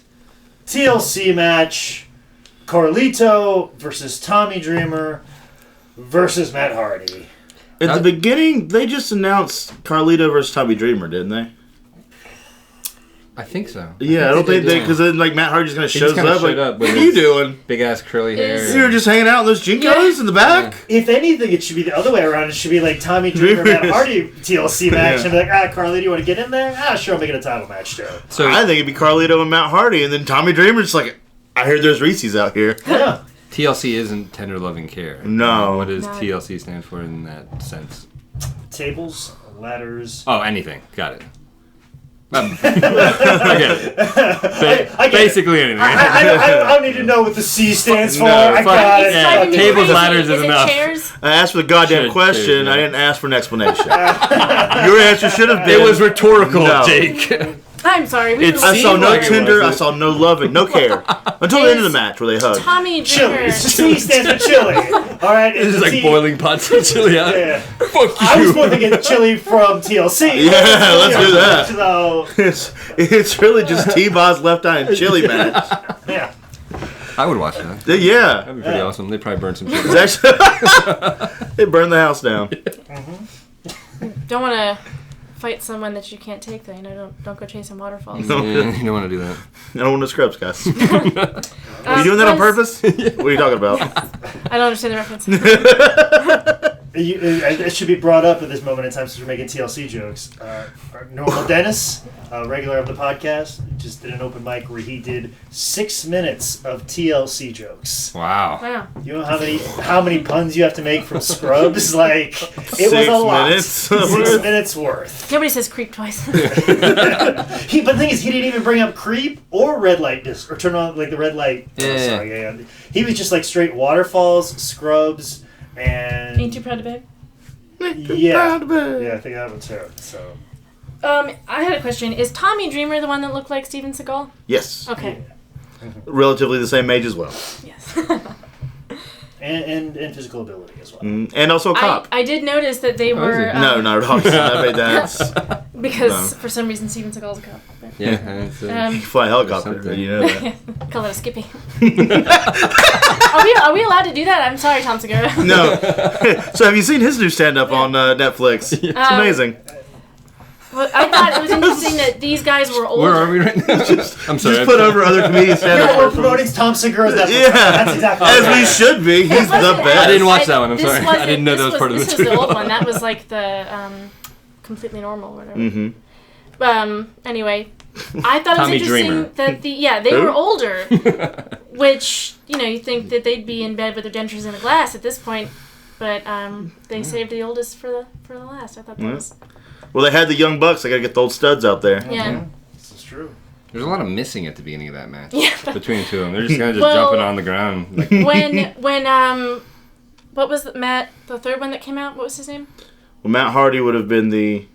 TLC match. Carlito versus Tommy Dreamer versus Matt Hardy. At the beginning, they just announced Carlito versus Tommy Dreamer, didn't they? I think so. Yeah, I don't think they, did. because then like Matt Hardy just kind of He shows just kinda up. Like, showed up what with are you his- doing? Big ass curly hair. You were just hanging out in those Jinkos in the back. If anything, it should be the other way around. It should be like Tommy Dreamer, Matt Hardy TLC match. Yeah. And be like, Carlito, you want to get in there? Sure, I'll make it a title match, too. So I think it'd be Carlito and Matt Hardy, and then Tommy Dreamer's just like, I heard there's Reese's out here. Yeah. TLC isn't tender loving care. No. What does No. TLC stand for in that sense? Tables, ladders. Oh, anything. Got it. I get it. I get Basically anything. I don't need to know what the C stands for. No, I fuck- got it. yeah, Driving me tables, crazy. ladders is it enough. Chairs? I asked for the goddamn Should- question. should, yeah. I didn't ask for an explanation. Your answer should have been. It was rhetorical, No. Jake. I'm sorry. We It's- were I saw seemed no like it tender. I was. saw no loving, no care until the end of the match where they hugged. Tommy Chili. Dreamer. The C stands for chili. All right. This is the like T- boiling pots of chili out. Yeah. Fuck I was you. going to get chili from TLC. Yeah, let's do that. So, It's really just T-Boz's left eye and chili match. yeah. I would watch that. Yeah. That'd be pretty awesome. They'd probably burn some shit. It's actually, they burned the house down. Don't want to fight someone that you can't take, though. You know, don't go chasing waterfalls. Yeah, you don't want to do that. I don't want to scrubs, guys. Are you doing that on purpose? What are you talking about? I don't understand the reference. It should be brought up at this moment in time since we're making TLC jokes. Our normal Dennis, a regular of the podcast, just did an open mic where he did 6 minutes of TLC jokes. Wow. Wow. You know how many puns you have to make from Scrubs? Like, it was a 6 lot. minutes? 6 minutes worth. Nobody says creep twice. But the thing is, he didn't even bring up creep or red light or turn on like the red light. Yeah. He was just like straight waterfalls, Scrubs, and Ain't you proud to beg? yeah, I think that one too. So I had a question. Is Tommy Dreamer the one that looked like Steven Seagal? Yes. Okay. Relatively the same age as well. Yes. and physical ability as well. And also a cop. I did notice that they were... No, not at all. I made that. because for some reason Steven Seagal's a cop. But, Yeah. You fly a helicopter. Something. You know that. call it a skippy. Are we allowed to do that? I'm sorry, Tom Segura. No. So have you seen his new stand-up on Netflix? It's amazing. Well, I thought it was interesting that these guys were older. Where are we right now? I'm sorry. Just put over other comedian stand-up. We're promoting Tom Segura's Netflix. Yeah. That's exactly As right. we should be. He's the best. I didn't watch that one. I'm This sorry. I wasn't- didn't know that was part of the This was the material. old one. That was like the completely normal or whatever. Mm-hmm. Anyway, I thought Tommy it was interesting Dreamer. that they Who? were older, which you think that they'd be in bed with their dentures in a glass at this point, but they saved the oldest for the last. I thought that was Well, they had the young bucks. They got to get the old studs out there. yeah. This is true. There's a lot of missing at the beginning of that match. Yeah. Between the two of them. They're just kind of Well- jumping on the ground. Like, when what was Matt, the third one that came out? What was his name? Well, Matt Hardy would have been the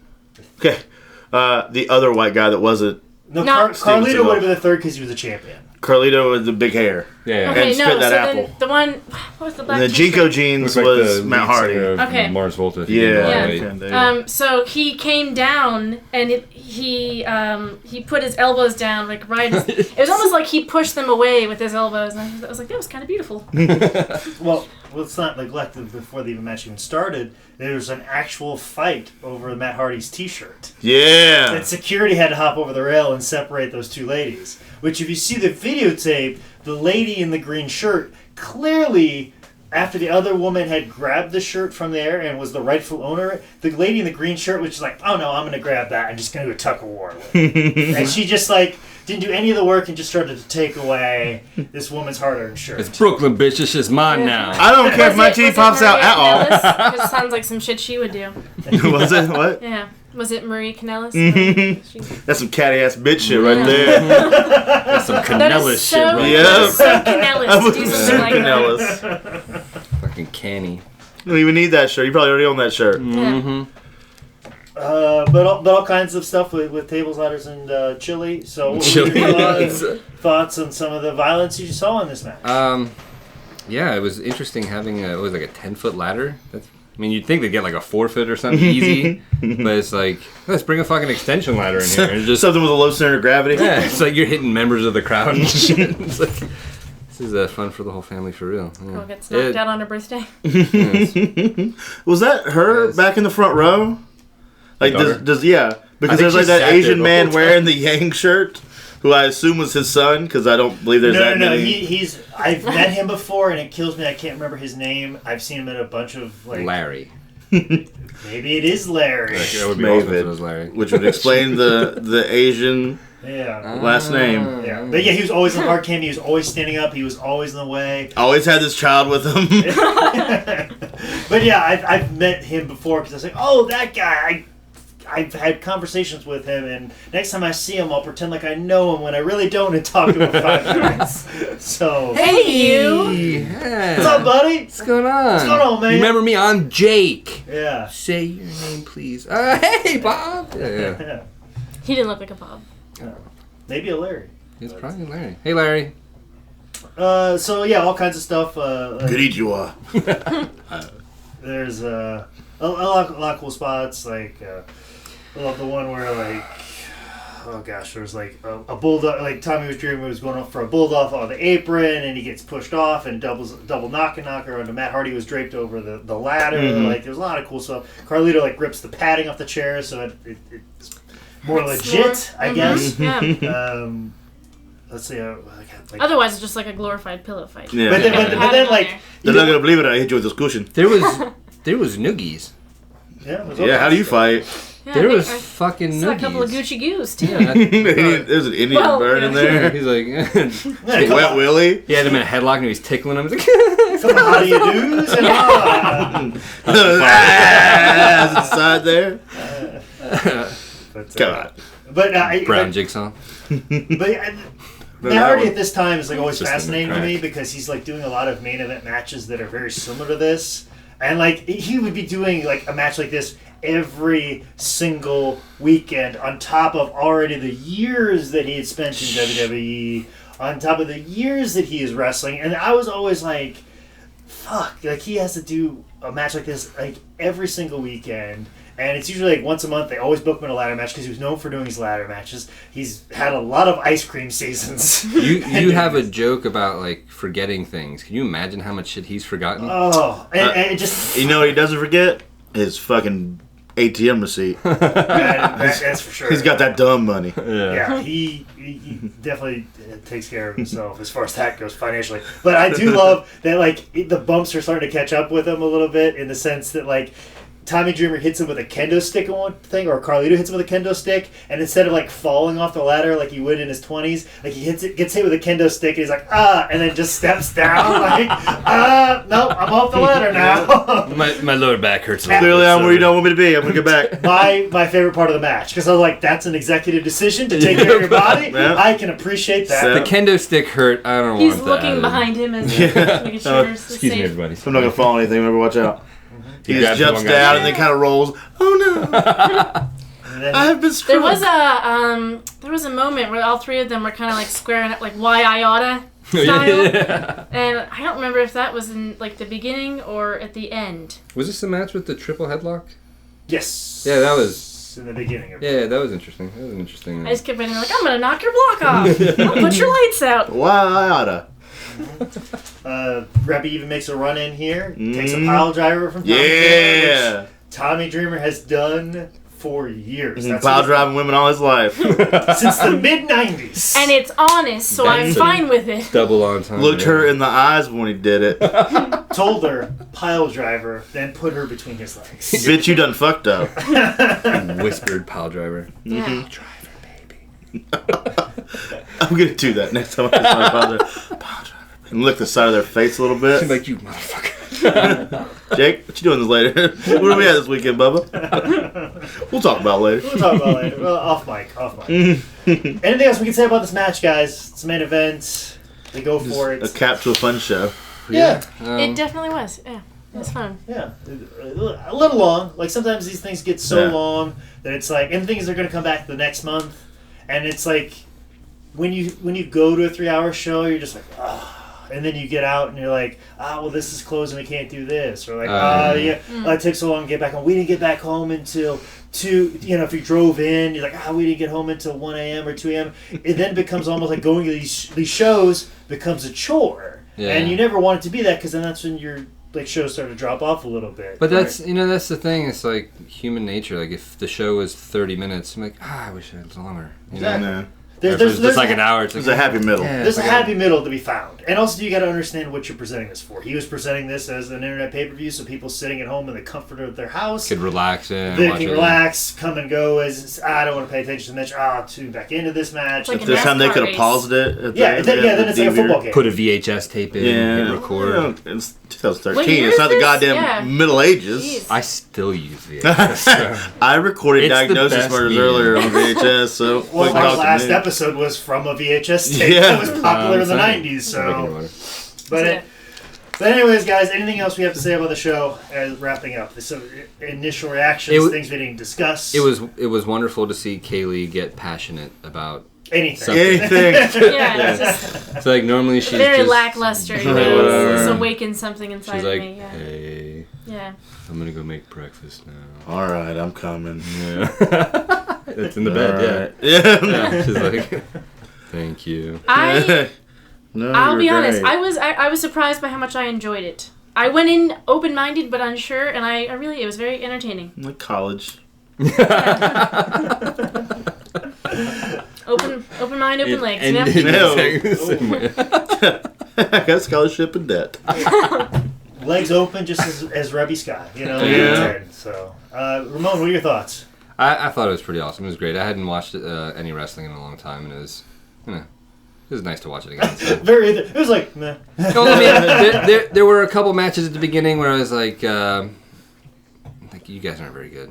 other white guy that wasn't. No, No. Carlito would have been the third because he was a champion. Carlito with the big hair. yeah. Okay, And no. spit that So apple. then the one, what was the black? And the t-shirt? Jinko jeans Looks like was the Matt lead Hardy. singer of Okay. Mars Volta. Yeah. So he came down and he put his elbows down like right. It was almost like he pushed them away with his elbows, and I was like, that was kind of beautiful. Well, let's not neglect that before the match even started, there was an actual fight over Matt Hardy's T-shirt. Yeah. And security had to hop over the rail and separate those two ladies. Which, if you see the videotape, the lady in the green shirt clearly, after the other woman had grabbed the shirt from there and was the rightful owner, the lady in the green shirt was just like, oh no, I'm going to grab that. I'm just going to do a tug of war with it. And she just didn't do any of the work and just started to take away this woman's hard-earned shirt. It's Brooklyn, bitch. It's just mine now. I don't care if my teeth pops out at all. It sounds like some shit she would do. Was it? What? Yeah. Was it Maria Kanellis? Mhm. That's some catty ass bitch shit right there. That's some That Kanellis is shit, so, right? Yeah. that is so Kanellis I to was do so something like that. Kanellis. Fucking canny. You don't even need that shirt. You probably already own that shirt. Yeah. But all kinds of stuff with tables, ladders, and chili. So, what were your thoughts on some of the violence you saw in this match? Yeah, it was interesting having it was like a 10-foot ladder. I mean, you'd think they'd get like a 4-foot or something easy, but it's like, let's bring a fucking extension ladder in here. And just, Something with a low center of gravity. yeah, it's like you're hitting members of the crowd and shit. It's like, this is fun for the whole family for real. Yeah. Girl gets knocked out on her birthday. Was that her Yes. back in the front row? Like, Daughter? because I think there's like she that sat there Asian the man whole wearing the Yang shirt, who I assume was his son, because I don't believe there's that No. many. I've met him before, and it kills me. I can't remember his name. I've seen him at a bunch of Larry. Maybe it is Larry. Like, that would be Maybe. awesome if it was Larry. Which would explain the Asian Yeah. last name. Yeah, but yeah, he was always in hard cam. He was always standing up. He was always in the way. Always had this child with him. But yeah, I've met him before because I was like, oh, that guy. I've had conversations with him, and next time I see him, I'll pretend like I know him when I really don't and talk to him for 5 minutes. So, Hey, you! Yeah. what's up, buddy? What's going on? What's going on, man? You remember me? I'm Jake. Yeah. Say your name, please. Hey, Bob. Yeah. He didn't look like a Bob. Maybe a Larry. It's probably Larry. Hey, Larry. So yeah, all kinds of stuff. Konnichiwa. There's a lot of cool spots. Like I love the one where oh gosh, there was like a bulldog. Like Tommy Dreamer was going up for a bulldog on the apron, and he gets pushed off and double knocker onto Matt Hardy was draped over the ladder. Like there's a lot of cool stuff. Carlito like rips the padding off the chair, so it's more legit, I guess. Yeah. Let's see. Otherwise, it's just like a glorified pillow fight. Yeah. But then like They're not gonna believe it. I hit you with this cushion. There was noogies. Yeah, how do you fight? Yeah, There I was think fucking saw noogies. a couple of Gucci goos too. Yeah, There's an Indian bird in there. he's like, Wet Willie. he had him in a headlock and he was tickling him. He's like, how do you do? Is it side there? But, Come on. But brown jigsaw. But Matt Hardy at this time is like always Just in the fascinating to crack. me because he's like doing a lot of main event matches that are very similar to this, and like he would be doing like a match like this every single weekend on top of already the years that he had spent in WWE, on top of the years that he is wrestling, and I was always like, fuck, like he has to do a match like this like every single weekend. And it's usually like once a month. They always book him in a ladder match because he was known for doing his ladder matches. He's had a lot of ice cream seasons. You have a joke about like forgetting things. Can you imagine how much shit he's forgotten? Oh, and it just You know what he doesn't forget? His fucking ATM receipt. that's for sure. He's got that dumb money. Yeah, he definitely takes care of himself as far as that goes financially. But I do love that like the bumps are starting to catch up with him a little bit in the sense that like Tommy Dreamer hits him with a kendo stick on one thing, or Carlito hits him with a kendo stick, and instead of like falling off the ladder like he would in his 20s, like he gets hit with a kendo stick, and he's like, and then just steps down, like, no, I'm off the ladder now. My lower back hurts a little Clearly, bit. I'm where you don't want me to be. I'm gonna get back. my favorite part of the match, because I was like, that's an executive decision to take care of your body. Yeah. I can appreciate that. The kendo stick hurt. I don't He's want that. looking behind him as making sure it's the Excuse me, safe. everybody. I'm not gonna fall anything. Remember, watch out. He grabs just the jumps one guy. down and then kind of rolls. Oh no! And then I have been There screwed. was a moment where all three of them were kind of like squaring up, like why I oughta style. Yeah. And I don't remember if that was in like the beginning or at the end. Was this the match with the triple headlock? yes. Yeah, that was. in the beginning of it. Yeah, that was interesting. That was an interesting. I just kept waiting like, I'm gonna knock your block off. I'll put your lights out. Why I oughta? Rebbe even makes a run in here, takes a pile driver from Tommy Dreamer, Yeah. which Tommy Dreamer has done for years. That's Pile what driving women all his life. he's- since the mid '90s. And it's honest, so I'm That's fine with it. Double on time. Looked her in the eyes when he did it. Told her pile driver, then put her between his legs. Bitch, you done fucked up. Whispered pile driver. Yeah. Driver, baby. I'm gonna do that next time I see my father. Pile driver. And lick the side of their face a little She's bit. like, you motherfucker. Jake, what you doing this later? What are we at this weekend, Bubba? We'll talk about it later. We'll talk about it later. Well, off mic. Anything else we can say about this match, guys? It's a main event. They go for A it. cap to a fun show. Yeah. It definitely was. Yeah. It was fun. Yeah, a little long. Like sometimes these things get so Yeah. long that it's like, and things are going to come back the next month, and it's like when you go to a 3-hour show, you're just like, and then you get out and you're like, well, this is closed and we can't do this, or like, it took so long to get back home. We didn't get back home until 2. You know, if you drove in, you're like, we didn't get home until 1 a.m. or 2 a.m. It then becomes almost like going to these shows becomes a chore, Yeah. and you never want it to be that because then that's when your like shows start to drop off a little bit. But that's that's the thing. It's like human nature. Like if the show was 30 minutes, I'm like, I wish it was longer. You know? Yeah. Or if it was just like an hour. It's There's a happy middle. Yeah, There's it's a like happy middle to be found. And also, you got to understand what you're presenting this for. He was presenting this as an internet pay-per-view, so people sitting at home in the comfort of their house, could relax in. they watch can it. relax, come and go as, I don't want to pay attention to the match, tune back into this match. It's like If this time they could have race. paused it. At Yeah, the, then it's like a DVR. football game. Put a VHS tape in, hit record. Yeah, it's 2013. What year It's not is the this? goddamn Yeah. Middle Ages. Jeez. I still use VHS. So. I recorded It's the Diagnosis best Murders medium. earlier on VHS, so Well, fucking our talk to last me. episode was from a VHS tape Yeah. that was popular in the Saying. 90s, Drinking so... water. But anyways, guys, anything else we have to say about the show as wrapping up? Some initial reactions, things we didn't discuss. It was wonderful to see Kaylee get passionate about anything. something. Anything. Yeah, it's just It's like normally she's very just, lackluster. You Whatever. know, it's awakened something inside She's of like, me. Yeah. hey, Yeah. I'm gonna go make breakfast now. All right, I'm coming. Yeah. It's in the bed, Yeah. yeah. She's like, thank you. No, I'll be you're honest. great. I was surprised by how much I enjoyed it. I went in open-minded but unsure, and I really it was very entertaining. Like college. Open mind, open legs. And, You know? I got scholarship in debt. Legs open, just as Rebby Scott, you know. Yeah. So, Ramon, what are your thoughts? I thought it was pretty awesome. It was great. I hadn't watched any wrestling in a long time, and it was, it was nice to watch it again. So. It was like, meh. No, I mean, there were a couple matches at the beginning where I was like you guys aren't very good.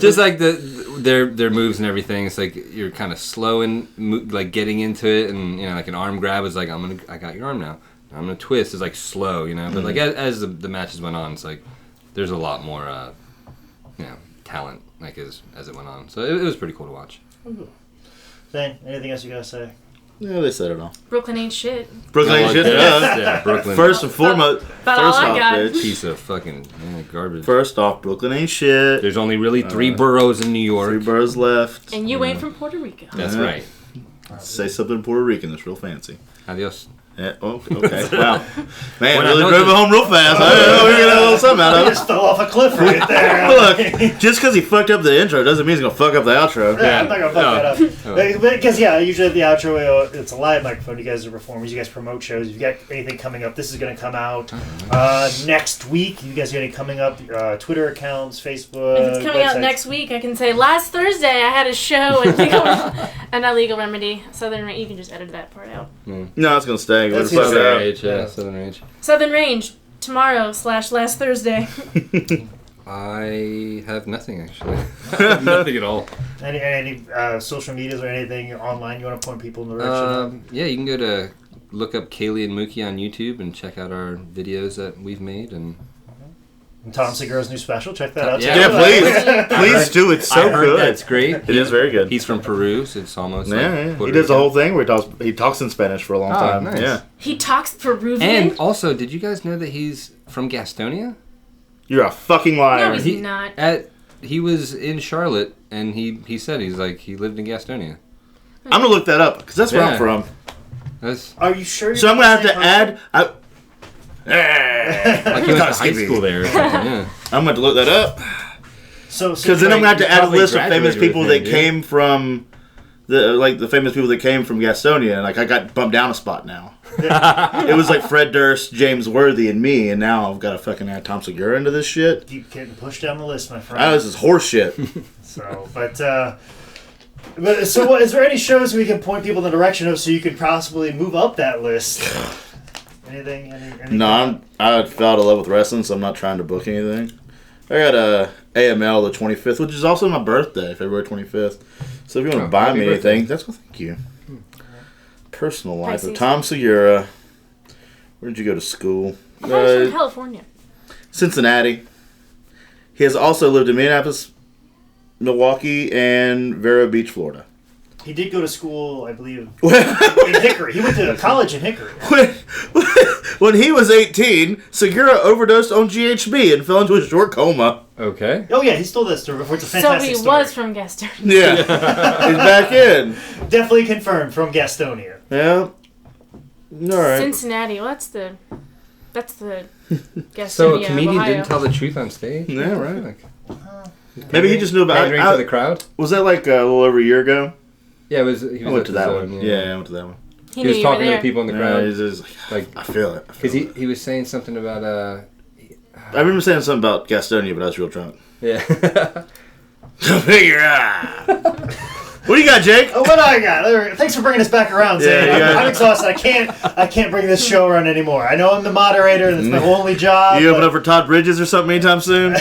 Just like their moves and everything. It's like you're kind of slow in like getting into it, and like an arm grab is like I got your arm now. I'm gonna twist is like slow, but like as the matches went on, it's like there's a lot more talent like as it went on. So it was pretty cool to watch. Zane, anything else you gotta say? Yeah, they said it all. Brooklyn ain't shit. Brooklyn ain't shit. Yeah, Brooklyn. First and foremost, About all first I off, got. bitch. Piece of fucking garbage. First off, Brooklyn ain't shit. There's only really 3 boroughs in New York. 3 boroughs left. And you ain't from Puerto Rico. That's Yeah. right. Say something in Puerto Rican that's real fancy. Adios. Yeah, oh, okay. Wow. Man, Well, really I know drove it home real fast. I don't know, we're going to get a little something out I of it. just fell off a cliff right there. Look, just because he fucked up the intro doesn't mean he's going to fuck up the outro. Yeah, I'm not gonna fuck that up. Because usually at the outro, it's a live microphone. You guys are performers. You guys promote shows. If you got anything coming up, this is gonna come out next week. You guys got anything coming up? Twitter accounts, Facebook. If it's coming out websites? next week, I can say last Thursday I had a show at a Legal Remedy. You can just edit that part out. No, it's going to stay. That's We're gonna fuck it. it up. Rage, yeah, Southern Rage. Southern Range tomorrow / last Thursday. I have nothing actually. Nothing at all. Any social medias or anything online you want to point people in the direction of? Yeah, you can go to look up Kaylee and Mookie on YouTube and check out our videos that we've made. And Tom Segura's new special. Check that out. Yeah. too. Yeah, please. Please do. It's so I heard good. that's great. It is very good. He's from Peru, so it's almost Yeah, like yeah. Puerto He does the Rican. whole thing where he talks in Spanish for a long time. Nice. Yeah. He talks Peruvian. And also, did you guys know that he's from Gastonia? You're a fucking liar. No, he's not. He was in Charlotte, and he said he lived in Gastonia. I'm going to look that up because that's where I'm Yeah. from. That's Are you sure? So I'm going to have to add... like he went to high school there or something. Yeah. I'm going to look that up. So Because then I'm going to have to add a probably list of famous graduated people with that him, dude. came from... the famous people that came from Gastonia. And I got bumped down a spot now. It was like Fred Durst, James Worthy, and me. And now I've got to fucking add Tom Segura into this shit. Keep getting pushed down the list, my friend. Oh, this is horse shit. So, so is there any shows we can point people in the direction of so you could possibly move up that list? Anything? No, I fell out of love with wrestling, so I'm not trying to book anything. I got a AML the 25th, which is also my birthday, February 25th. So if you want to buy happy me birthday. anything, that's well, thank you. Personal life of Pisces. Tom Segura. Where did you go to school? I thought he was from California. Cincinnati. He has also lived in Minneapolis, Milwaukee, and Vero Beach, Florida. He did go to school, I believe, in Hickory. He went to college in Hickory. When he was 18, Segura overdosed on GHB and fell into a short coma. Okay. Oh yeah, he stole that story before. It's a So fantastic he story. was from Gastonia. Yeah. He's back in. Definitely confirmed from Gastonia. Yeah. All right. Cincinnati. Well, that's the Gastonia. So a comedian Ohio. didn't tell the truth on stage? Yeah, right. Like, Maybe he just knew about pandering to the crowd? Was that like a little over a year ago? Yeah, he was I went at to the that Zone, one. Yeah, I went to that one. He He knew was you were talking to there. the people in the Yeah, crowd. he's just Like, I feel it. because he was saying something about I remember saying something about Gastonia, but I was real drunk. yeah. Figure out. What do you got, Jake? Oh, what I got? Thanks for bringing us back around, Zane. Yeah, yeah. I'm exhausted. I can't bring this show around anymore. I know I'm the moderator. That's my only job. You open but- up for Todd Bridges or something anytime soon?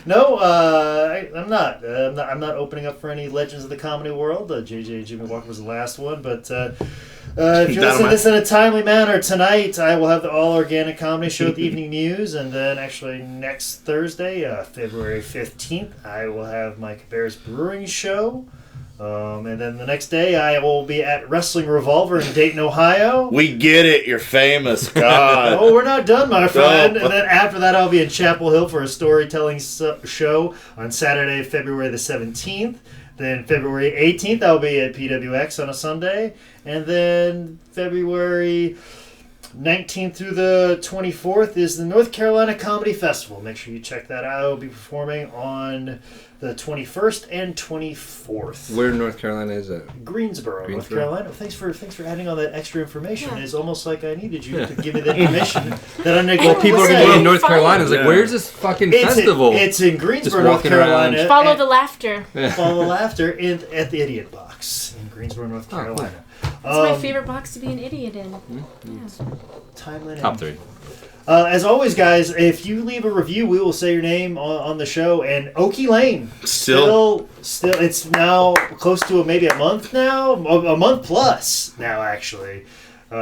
No, I'm not. I'm not opening up for any legends of the comedy world. JJ Jimmy Walker was the last one, but if you're listening to this in a timely manner, tonight I will have the All Organic Comedy Show at the Evening News, and then actually next Thursday, February 15th, I will have my Cabarrus Brewing Show And then the next day, I will be at Wrestling Revolver in Dayton, Ohio. We get it. You're famous. God. Oh, we're not done, my friend. And then after that, I'll be in Chapel Hill for a storytelling show on Saturday, February the 17th. Then February 18th, I'll be at PWX on a Sunday. And then February 19th through the 24th is the North Carolina Comedy Festival. Make sure you check that out. I'll be performing on the 21st and 24th. Where in North Carolina is that? Greensboro, North Carolina. Thanks for adding all that extra information. Yeah. It's almost like I needed you to give me the information that I neglected. Well, people are going to be in North Carolina. It's like, where's this fucking festival? It's in Greensboro, Just North walking Carolina. around. Follow the laughter. Follow the laughter at the Idiot Box in Greensboro, North Carolina. It's my favorite box to be an idiot in. Yeah. Top 3. As always, guys, if you leave a review, we will say your name on the show. And Okie Lane, still, it's now close to maybe a month now, a month plus now, actually.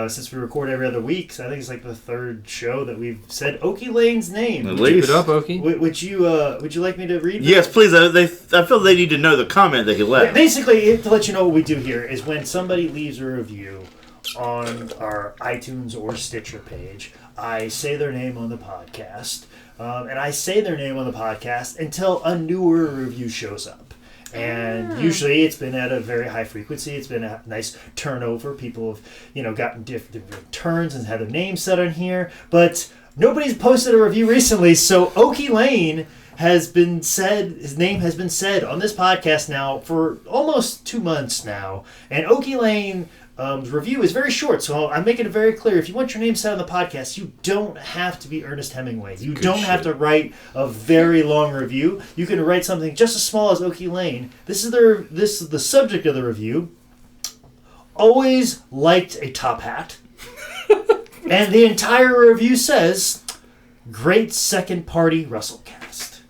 Since we record every other week, so I think it's like the 3rd show that we've said Okie Lane's name. At least. Keep it up, Okie. Would you like me to read? Yes, please. I feel they need to know the comment that he left. Basically, to let you know what we do here is when somebody leaves a review on our iTunes or Stitcher page, I say their name on the podcast, and I say their name on the podcast until a newer review shows up. And usually it's been at a very high frequency. It's been a nice turnover. People have, gotten different turns and had their names set on here. But nobody's posted a review recently, so Okie Lane his name has been said on this podcast now for almost 2 months now. And Okie Lane review is very short, so I'm making it very clear. If you want your name said on the podcast, you don't have to be Ernest Hemingway. You don't have to write a very long review. You can write something just as small as Okie Lane. This is the subject of the review. Always liked a top hat. And the entire review says, great second party WrestleCast.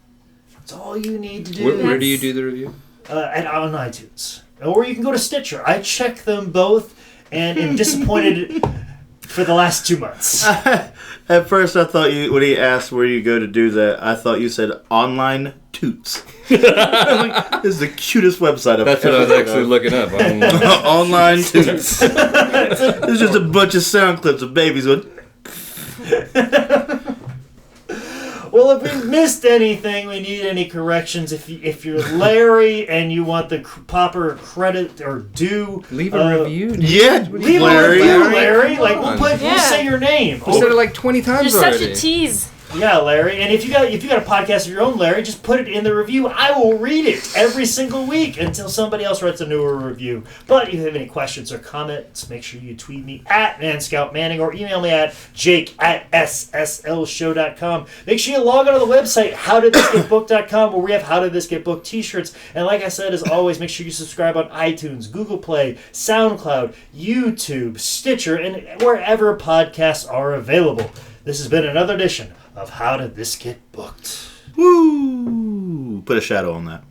That's all you need to do. Where do you do the review? On iTunes. Or you can go to Stitcher. I check them both and am disappointed for the last 2 months. At first, I thought when he asked where you go to do that, I thought you said online toots. This is the cutest website I've That's what I was actually looking up. Online toots. There's just a bunch of sound clips of babies with. Well, if we missed anything, we need any corrections. If you're Larry and you want the proper credit or due, Leave a review. Yeah, leave a review, Larry. Like we'll say your name. We said it like 20 times You're already. such a tease. Yeah, Larry. And if you got a podcast of your own, Larry, just put it in the review. I will read it every single week until somebody else writes a newer review. But if you have any questions or comments, make sure you tweet me at ManScoutManning or email me at jake@sslshow.com. Make sure you log on to the website, howdidthisgetbooked.com, where we have How Did This Get Booked t-shirts. And like I said, as always, make sure you subscribe on iTunes, Google Play, SoundCloud, YouTube, Stitcher, and wherever podcasts are available. This has been another edition of How Did This Get Booked? Woo! Put a shadow on that.